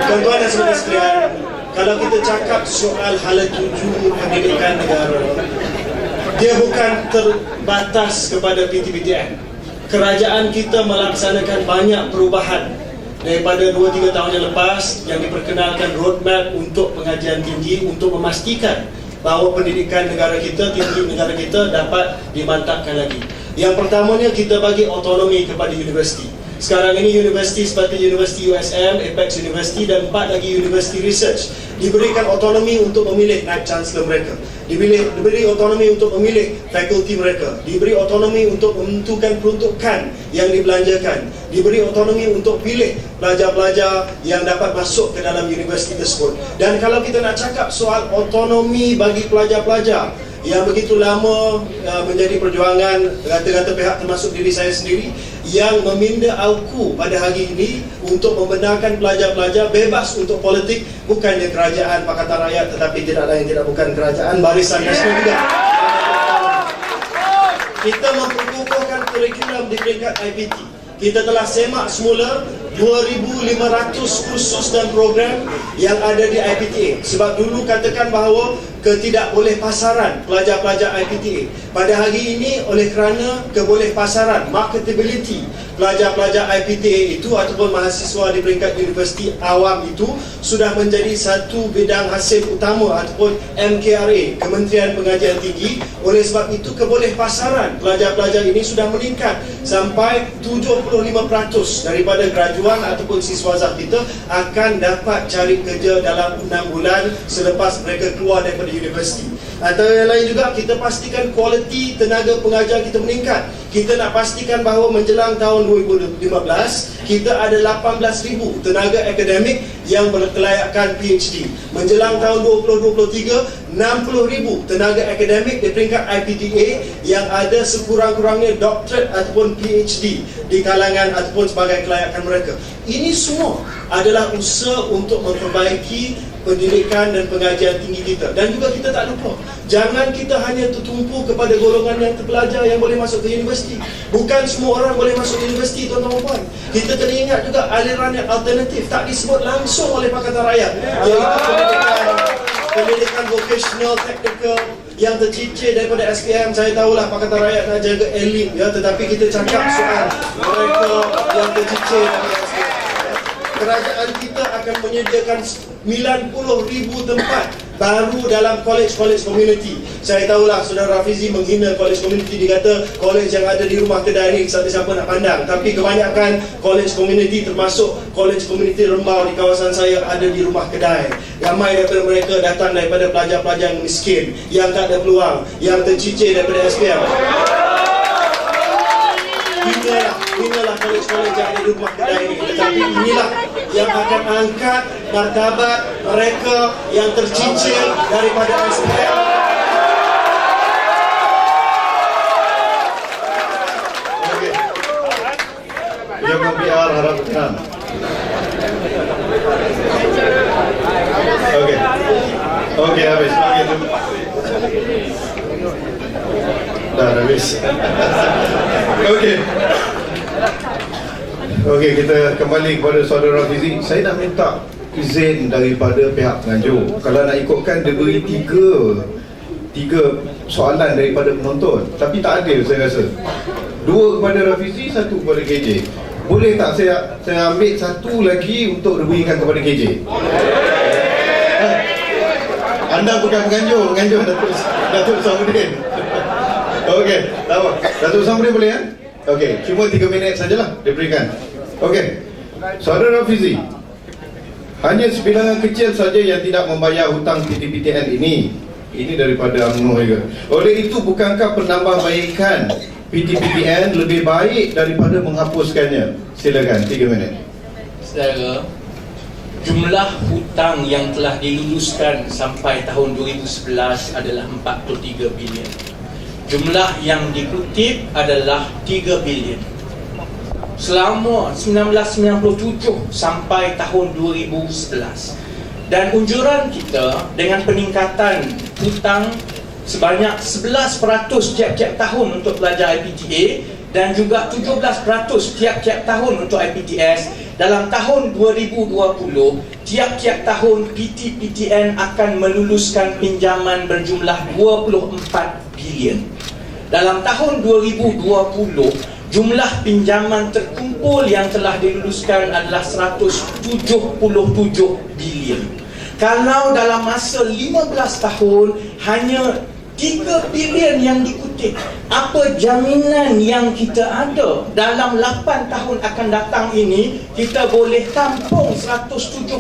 Tuan-tuan dan saudara sekalian, kalau kita cakap soal hala tuju pendidikan negara, dia bukan terbatas kepada PTPTN. Kerajaan kita melaksanakan banyak perubahan daripada 2-3 tahun yang lepas yang diperkenalkan roadmap untuk pengajian tinggi untuk memastikan bahawa pendidikan negara kita, tinggi negara kita dapat dimantapkan lagi. Yang pertamanya, kita bagi autonomi kepada universiti. Sekarang ini universiti seperti Universiti USM, Apex University dan 4 lagi universiti research diberikan autonomi untuk memilih Naib Chancellor mereka, diberi autonomi untuk memilih fakulti mereka, diberi autonomi untuk menentukan peruntukan yang dibelanjakan, diberi autonomi untuk pilih pelajar-pelajar yang dapat masuk ke dalam universiti tersebut. Dan kalau kita nak cakap soal autonomi bagi pelajar-pelajar yang begitu lama menjadi perjuangan kata-kata pihak termasuk diri saya sendiri yang meminda AUKU pada hari ini untuk membenarkan pelajar-pelajar bebas untuk politik, bukannya kerajaan Pakatan Rakyat tetapi tidak lain tidak bukan kerajaan Barisan Nasional juga. Kita memperkukuhkan kurikulum di peringkat IPT. Kita telah semak semula 2,500 kursus dan program yang ada di IPTA. Sebab dulu katakan bahawa ketidakbolehpasaran pelajar-pelajar IPTA. Pada hari ini oleh kerana kebolehpasaran, marketability pelajar-pelajar IPTA itu ataupun mahasiswa di peringkat universiti awam itu sudah menjadi satu bidang hasil utama ataupun MKRA, Kementerian Pengajian Tinggi. Oleh sebab itu kebolehpasaran pelajar-pelajar ini sudah meningkat sampai 75% daripada graduan ataupun siswazah kita akan dapat cari kerja dalam 6 bulan selepas mereka keluar daripada universiti. Antara yang lain juga, kita pastikan kualiti tenaga pengajar kita meningkat. Kita nak pastikan bahawa menjelang tahun 2015 kita ada 18,000 tenaga akademik yang berkelayakan PhD. Menjelang tahun 2023, 60,000 tenaga akademik di peringkat IPTA yang ada sekurang-kurangnya doktorat ataupun PhD di kalangan ataupun sebagai kelayakan mereka. Ini semua adalah usaha untuk memperbaiki pendidikan dan pengajian tinggi kita. Dan juga kita tak lupa, jangan kita hanya tertumpu kepada golongan yang terpelajar yang boleh masuk ke universiti. Bukan semua orang boleh masuk ke universiti, tuan-tuan dan puan. Kita kena ingat juga aliran yang alternatif tak disebut langsung oleh Pakatan Rakyat, iaitu pendidikan vocational, technical yang tercicir daripada SPM. Saya tahulah Pakatan Rakyat nak jaga elit, ya, tetapi kita cakap soal mereka yang tercicir daripada SPM. Kerajaan kita akan menyediakan 90,000 tempat baru dalam college community. Saya tahulah saudara Rafizi menghina college community, dia kata college yang ada di rumah kedai ni siapa nak pandang. Tapi kebanyakan college community termasuk college community Rembau di kawasan saya ada di rumah kedai. Ramai daripada mereka datang daripada pelajar-pelajar yang miskin, yang tak ada peluang, yang tercicir daripada SPM. Inilah college yang ada di rumah kedai ini. Tetapi inilah yang akan angkat martabat mereka yang tercicir daripada SPM. Dah habis. Okey, kita kembali kepada saudara Fizi. Saya nak minta izin daripada pihak penganjur. Kalau nak ikutkan, dia beri tiga soalan daripada penonton. Tapi tak adil saya rasa. 2 kepada Rafizi, 1 kepada KJ. Boleh tak saya ambil 1 lagi untuk diberikan kepada KJ? Anda bukan penganjur Datuk Samudin. Okey, tak apa. Datuk Samudin boleh ya? Okey, cuma 3 minit sajalah diberikan. Okey. Saudara Rafizi, hanya sebilangan kecil saja yang tidak membayar hutang PTPTN ini. Ini daripada UMNO juga. Oleh itu, bukankah penambahbaikan PTPTN lebih baik daripada menghapuskannya? Silakan, 3 minit. Saudara, jumlah hutang yang telah diluluskan sampai tahun 2011 adalah 43 bilion. Jumlah yang dikutip adalah 3 bilion. Selama 1997 sampai tahun 2011. Dan unjuran kita dengan peningkatan hutang sebanyak 11% tiap-tiap tahun untuk pelajar IPTA dan juga 17% tiap-tiap tahun untuk IPTS. Dalam tahun 2020, tiap-tiap tahun PTPTN akan meluluskan pinjaman berjumlah 24 bilion. Dalam tahun 2020, jumlah pinjaman terkumpul yang telah diluluskan adalah 177 bilion. Kalau dalam masa 15 tahun hanya 3 bilion yang dikutip, apa jaminan yang kita ada dalam 8 tahun akan datang ini kita boleh tampung 177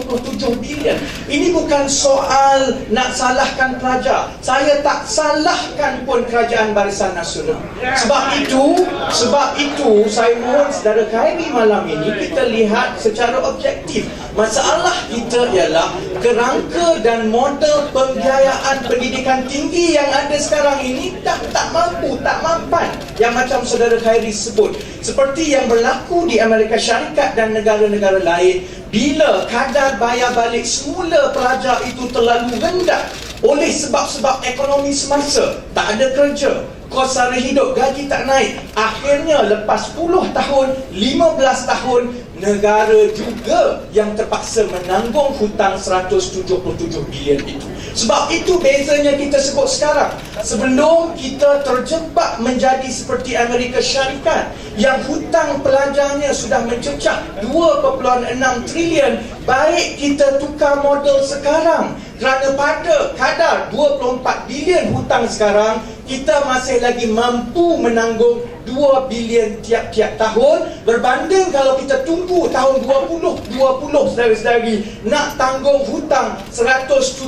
bilion? Ini bukan soal nak salahkan pelajar. Saya tak salahkan pun Kerajaan Barisan Nasional. Sebab itu saya mohon saudara Khairi malam ini kita lihat secara objektif. Masalah kita ialah kerangka dan model pembiayaan pendidikan tinggi yang ada sekarang ini dah tak mampu, tak mampan. Yang macam saudara Khairi sebut, seperti yang berlaku di Amerika Syarikat dan negara-negara lain, bila kadar bayar balik semula pelajar itu terlalu rendah oleh sebab-sebab ekonomi semasa, tak ada kerja, kos sara hidup, gaji tak naik, akhirnya lepas 10 tahun, 15 tahun, negara juga yang terpaksa menanggung hutang 177 bilion itu. Sebab itu bezanya kita sebut sekarang. Sebelum kita terjebak menjadi seperti Amerika Syarikat yang hutang pelajarnya sudah mencecah 2.6 trilion, baik kita tukar model sekarang. Kerana pada kadar 24 bilion hutang sekarang, kita masih lagi mampu menanggung 2 bilion tiap-tiap tahun, berbanding kalau kita tunggu tahun 2020 saudara-saudari nak tanggung hutang 177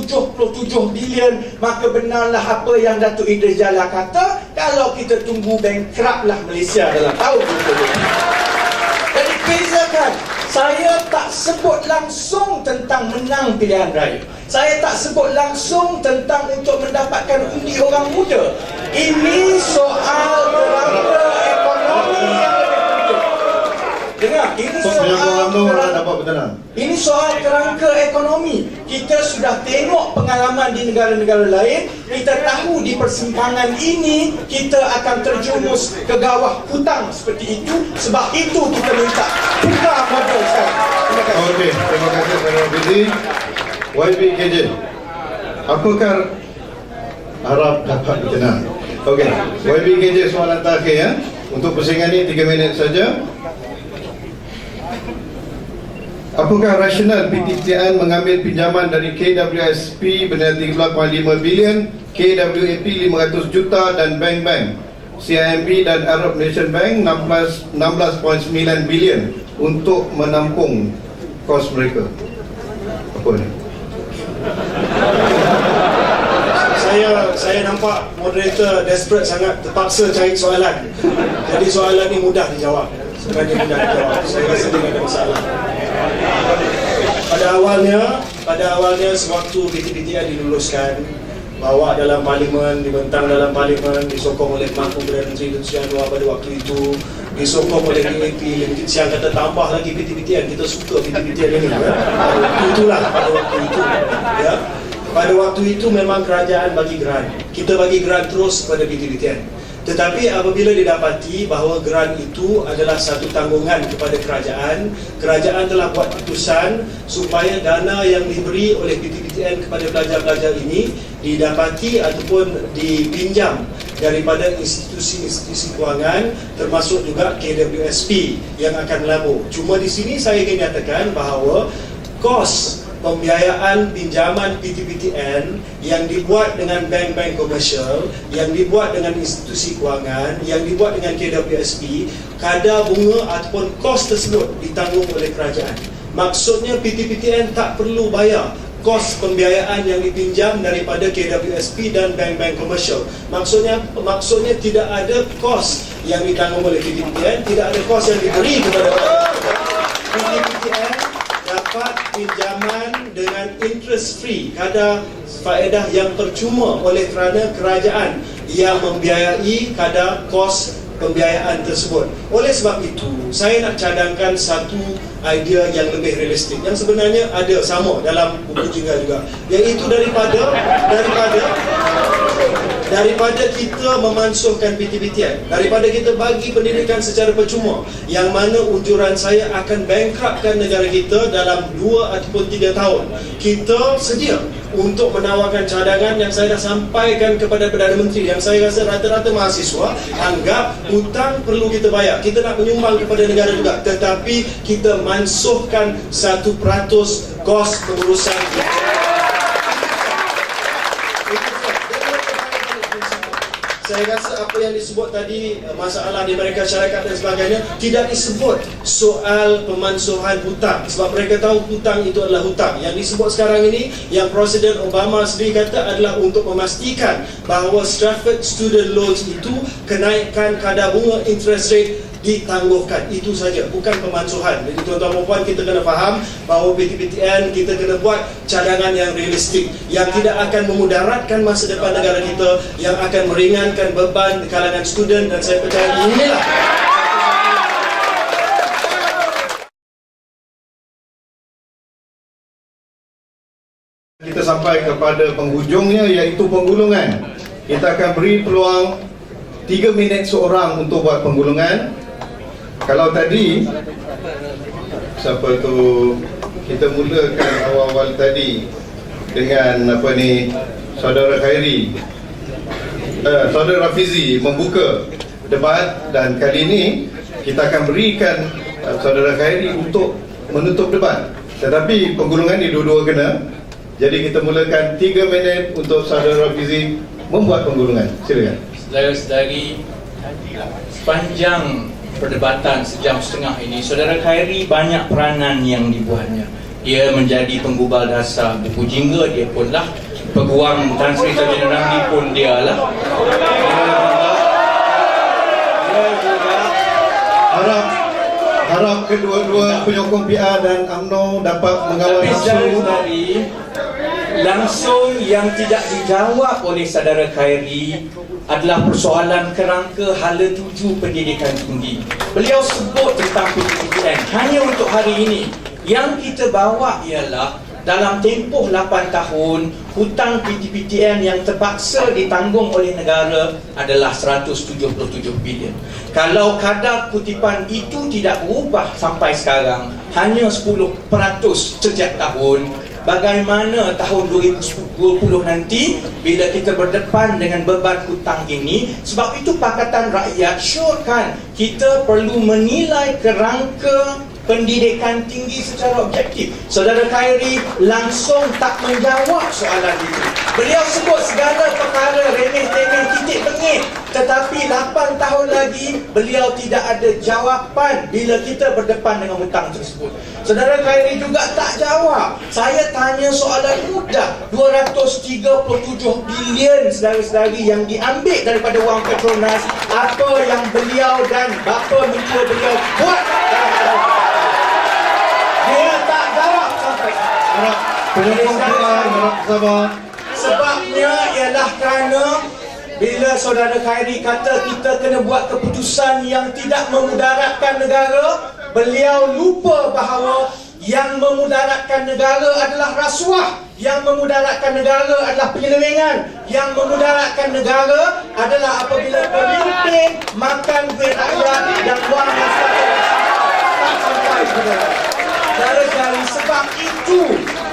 bilion, maka benarlah apa yang Datuk Idris Jalil kata, kalau kita tunggu bankrupt lah Malaysia dalam tahun 2020. Jadi bezakan, saya tak sebut langsung tentang menang pilihan raya. Saya tak sebut langsung tentang untuk mendapatkan undi orang muda. Ini soal kerangka ekonomi yang lebih penting. Dengar, ini soal kerangka ekonomi. Kita sudah tengok pengalaman di negara-negara lain. Kita tahu di persimpangan ini kita akan terjumus ke gawah hutang seperti itu. Sebab itu kita minta tukar model sekarang. Terima kasih. Okey, terima kasih Saudara Fizi. YB KJ, apakah harap dapat dikenal? Okey, YB KJ soalan terakhir ya. Untuk pusingan ini 3 minit saja. Apakah rasional PTPTN mengambil pinjaman dari KWSP bernilai 13.5 bilion, KWAP 500 juta dan bank-bank CIMB dan Arab Nation Bank 16.9 bilion untuk menampung kos mereka? Apa ni? Saya nampak moderator desperate sangat, terpaksa cari soalan. Jadi soalan ni mudah dijawab. Sebenarnya mudah dijawab. Saya rasa tidak ada masalah. Pada awalnya sewaktu PTPTN diluluskan, bawa dalam parlimen, dibentang dalam parlimen, disokong oleh Mahkamah Perdana Menteri Tun Sri Anwar pada waktu itu, disokong oleh DAP, Limkit Siang kata tambah lagi PTPTN, kita suka PTPTN ini ya. Itulah pada waktu itu ya. Pada waktu itu memang kerajaan bagi grant. Kita bagi grant terus kepada PTPTN. Tetapi apabila didapati bahawa geran itu adalah satu tanggungan kepada kerajaan, kerajaan telah buat keputusan supaya dana yang diberi oleh PTPTN kepada pelajar-pelajar ini didapati ataupun dipinjam daripada institusi-institusi kewangan, termasuk juga KWSP yang akan melabur. Cuma di sini saya ingin nyatakan bahawa kos pembiayaan pinjaman PTPTN yang dibuat dengan bank-bank komersial, yang dibuat dengan institusi kewangan, yang dibuat dengan KWSP, kadar bunga ataupun kos tersebut ditanggung oleh kerajaan. Maksudnya PTPTN tak perlu bayar kos pembiayaan yang dipinjam daripada KWSP dan bank-bank komersial. Maksudnya tidak ada kos yang ditanggung oleh PTPTN, tidak ada kos yang diberi kepada PTPTN dapat pinjaman dengan interest free, kadar faedah yang percuma oleh kerana kerajaan yang membiayai kadar kos pembiayaan tersebut. Oleh sebab itu, saya nak cadangkan satu idea yang lebih realistik yang sebenarnya ada sama dalam buku Jingga juga, iaitu daripada kita memansuhkan PTPTN, daripada kita bagi pendidikan secara percuma, yang mana unjuran saya akan bankruptkan negara kita dalam 2 ataupun 3 tahun. Kita sedia untuk menawarkan cadangan yang saya dah sampaikan kepada Perdana Menteri, yang saya rasa rata-rata mahasiswa anggap hutang perlu kita bayar. Kita nak menyumbang kepada negara juga, tetapi kita mansuhkan 1% kos pengurusan. Saya rasa apa yang disebut tadi, masalah di mereka syarikat dan sebagainya, tidak disebut soal pemansuhan hutang, sebab mereka tahu hutang itu adalah hutang. Yang disebut sekarang ini, yang Presiden Obama sendiri kata adalah untuk memastikan bahawa Stratford Student Loans itu kenaikan kadar bunga interest rate ditangguhkan. Itu saja, bukan pemansuhan. Jadi tuan-tuan dan puan, kita kena faham bahawa PTPTN kita kena buat cadangan yang realistik, yang tidak akan memudaratkan masa depan negara kita, yang akan meringankan beban di kalangan student, dan saya percaya inilah kita sampai kepada penghujungnya, iaitu penggulungan. Kita akan beri peluang 3 minit seorang untuk buat penggulungan. Kalau tadi siapa tu, kita mulakan awal-awal tadi dengan saudara Khairi, saudara Rafizi membuka debat, dan kali ini kita akan berikan saudara Khairi untuk menutup debat. Tetapi penggulungan ni dua-dua kena. Jadi kita mulakan 3 minit untuk saudara Rafizi membuat penggulungan. Silakan. Saudara-saudari, sepanjang perdebatan sejam setengah ini, saudara Khairi banyak peranan yang dibuatnya. Dia menjadi penggubal dasar buku Jingga, dia pun lah. Peguam Tan Sri Sarjana Ramli pun dia lah. Harap kedua-dua penyokong PR dan UMNO dapat mengawal langsung yang tidak dijawab oleh saudara Khairi adalah persoalan kerangka hala 7 pendidikan tinggi. Beliau sebut tentang PTPTN. Hanya untuk hari ini, yang kita bawa ialah dalam tempoh 8 tahun, hutang PTPTN yang terpaksa ditanggung oleh negara adalah 177 bilion. Kalau kadar kutipan itu tidak berubah sampai sekarang, hanya 10% setiap tahun, bagaimana tahun 2020 nanti bila kita berdepan dengan beban hutang ini? Sebab itu Pakatan Rakyat syorkan kita perlu menilai kerangka pendidikan tinggi secara objektif. Saudara Khairi langsung tak menjawab soalan itu. Beliau sebut segala perkara remeh-temeh, titik bengih, tetapi 8 tahun lagi beliau tidak ada jawapan bila kita berdepan dengan hutang tersebut. Saudara Khairi juga tak jawab. Saya tanya soalan mudah, 237 bilion saudara-saudari yang diambil daripada wang Petronas, apa yang beliau dan bapa mentua beliau buat? Dia tak jawab sampai sabar. Sebabnya ialah kerana bila saudara Khairi kata kita kena buat keputusan yang tidak memudaratkan negara, beliau lupa bahawa yang memudaratkan negara adalah rasuah, yang memudaratkan negara adalah penyelewengan, yang memudaratkan negara adalah apabila pemimpin yakin makan duit rakyat dan wang masyarakat tak sampai saudara. Saudara-saudari, sebab itu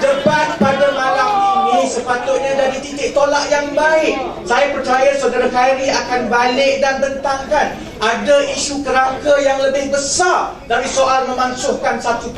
debat pada malam ini sepatutnya dari titik tolak yang baik. Saya percaya saudara Khairi akan balik dan bentangkan ada isu kerangka yang lebih besar dari soal memansuhkan 1%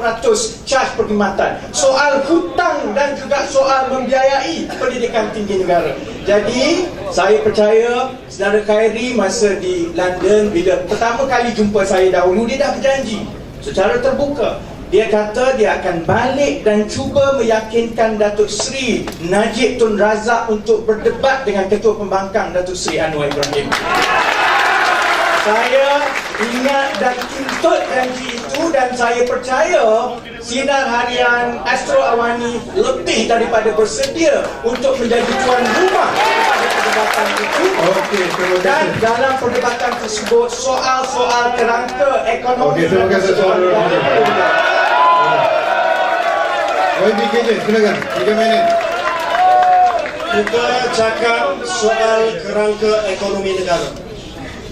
caj perkhidmatan, soal hutang dan juga soal membiayai pendidikan tinggi negara. Jadi saya percaya saudara Khairi masa di London, bila pertama kali jumpa saya dahulu, dia dah berjanji secara terbuka. Dia kata dia akan balik dan cuba meyakinkan Datuk Seri Najib Tun Razak untuk berdebat dengan Ketua Pembangkang Datuk Seri Anwar Ibrahim. Saya ingat dan tuntut janji itu, dan saya percaya Sinar Harian Astro Awani lebih daripada bersedia untuk menjadi tuan rumah pada perdebatan itu. Okey, terima Dan kasih. dalam perdebatan tersebut, soal-soal kerangka ekonomi. Okey, terima kasih saudara. YBKJ, silakan. 3 minit. Kita cakap soal kerangka ekonomi negara.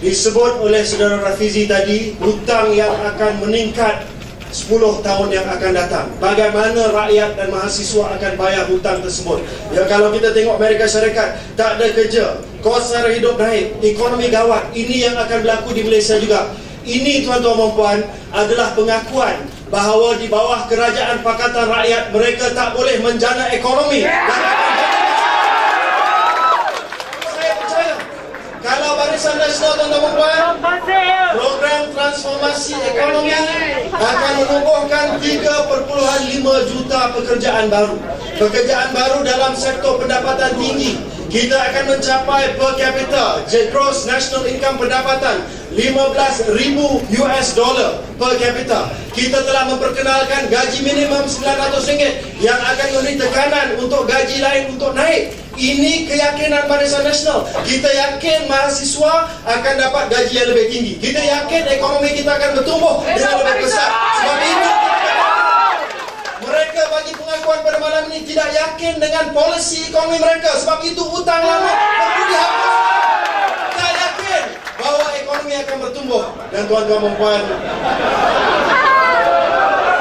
Disebut oleh saudara Rafizi tadi, hutang yang akan meningkat 10 tahun yang akan datang. Bagaimana rakyat dan mahasiswa akan bayar hutang tersebut? Ya, kalau kita tengok Amerika Syarikat, tak ada kerja, kos sara hidup naik, ekonomi gawat. Ini yang akan berlaku di Malaysia juga. Ini tuan-tuan dan puan adalah pengakuan bahawa di bawah kerajaan Pakatan Rakyat mereka tak boleh menjana ekonomi. Saya percaya kalau Barisan Nasional tuan-tuan dan puan, program transformasi ekonomi akan menubuhkan 3.5 juta pekerjaan baru. Pekerjaan baru dalam sektor pendapatan tinggi. Kita akan mencapai per capita gross national income pendapatan $15,000 per capita. Kita telah memperkenalkan gaji minimum RM900 yang akan memberi tekanan untuk gaji lain untuk naik. Ini keyakinan Barisan Nasional. Kita yakin mahasiswa akan dapat gaji yang lebih tinggi. Kita yakin ekonomi kita akan bertumbuh dengan lebih besar. Sebab itu mereka bagi pengakuan pada malam ini tidak yakin dengan polisi ekonomi mereka. Sebab itu hutang lama perlu dihapus. Tak yakin bahawa ekonomi akan bertumbuh. Dan tuan-tuan dan puan,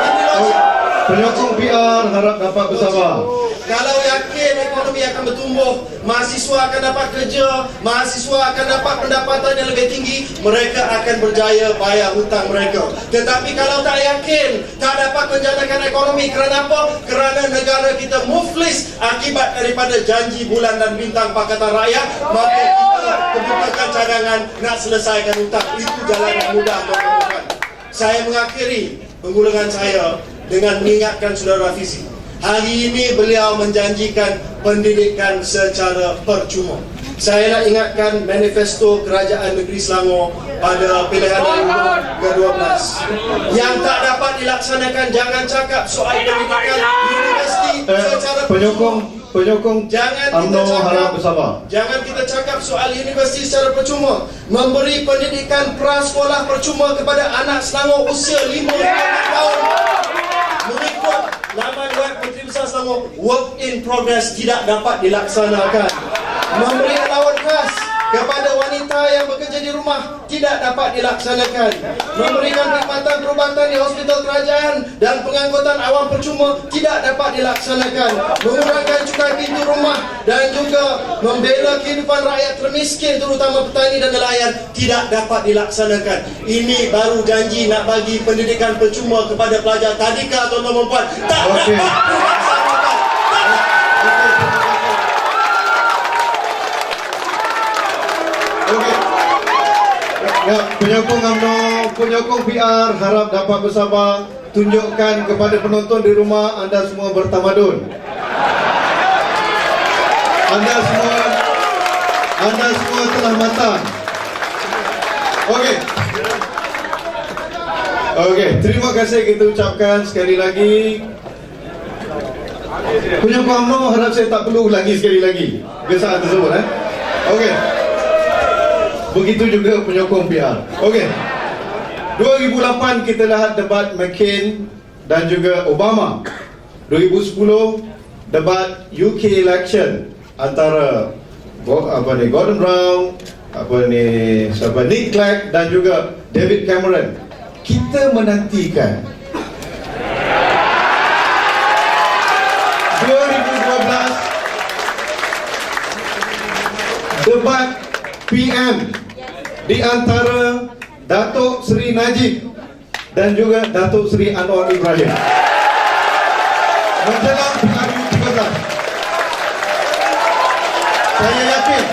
ini logik. Penyokong PR harap dapat bersabar. Kalau yakin ekonomi akan bertumbuh, mahasiswa akan dapat kerja, mahasiswa akan dapat pendapatan yang lebih tinggi, mereka akan berjaya bayar hutang mereka. Tetapi kalau tak yakin, tak dapat menjanakan ekonomi, kerana apa? Kerana negara kita muflis akibat daripada janji bulan dan bintang Pakatan Rakyat, maka kita kebutuhan cadangan nak selesaikan hutang. Itu jalan yang mudah, tuan-tuan. Saya mengakhiri pengulangan saya dengan mengingatkan saudara Rafizi. Hari ini beliau menjanjikan pendidikan secara percuma. Saya nak ingatkan manifesto Kerajaan Negeri Selangor pada pilihan umum ke-12. Yang tak dapat dilaksanakan, jangan cakap soal pendidikan universiti secara Penyokong Jangan UMNO kita cakap- harap bersabar. Jangan kita cakap soal universiti secara percuma. Memberi pendidikan prasekolah percuma kepada anak Selangor usia 5 tahun. Mengikut laman web Menteri Besar Selangor, work in progress tidak dapat dilaksanakan. Memberi allowance khas kepada wanita yang bekerja di rumah tidak dapat dilaksanakan. Memberikan perkhidmatan perubatan di hospital kerajaan dan pengangkutan awam percuma tidak dapat dilaksanakan. Mengurangkan cukai pintu rumah dan juga membela kehidupan rakyat termiskin terutama petani dan nelayan tidak dapat dilaksanakan. Ini baru janji nak bagi pendidikan percuma kepada pelajar tadika, tuan-tuan dan puan. Tak Okey. dapat dilaksanakan. Okey. Ya, penyokong UMNO, penyokong PR harap dapat bersabar. Tunjukkan kepada penonton di rumah anda semua bertamadun. Anda semua telah matang. Okey. Okey, terima kasih kita ucapkan sekali lagi. Penyokong UMNO harap saya tak perlu lagi sekali lagi gesaan tersebut. Okey. Begitu juga penyokong PR. Okey. 2008 kita lihat debat McCain dan juga Obama. 2010 debat UK election antara Gordon Brown, Nick Clegg dan juga David Cameron. Kita menantikan 2012 debat PM di antara Datuk Seri Najib dan juga Datuk Seri Anwar Ibrahim menjelang PRU 13. Saya yakin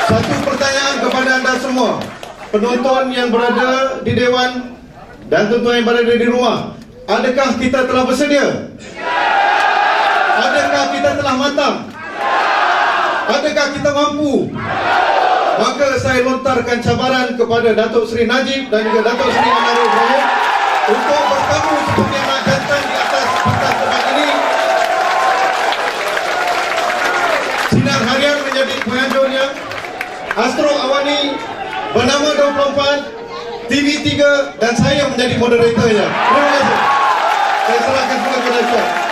satu pertanyaan kepada anda semua, penonton yang berada di Dewan dan tentu yang berada di rumah, adakah kita telah bersedia? Adakah kita telah matang? Adakah kita mampu? Maka saya lontarkan cabaran kepada Datuk Seri Najib dan juga Datuk Seri Anwar Ibrahim untuk bertemu seperti anak jantan di atas pentas debat ini. Sinar Harian menjadi penganjurnya, Astro Awani bernama 24, TV3 dan saya menjadi moderatornya. Terima kasih. Saya serahkan kepada Ustaz.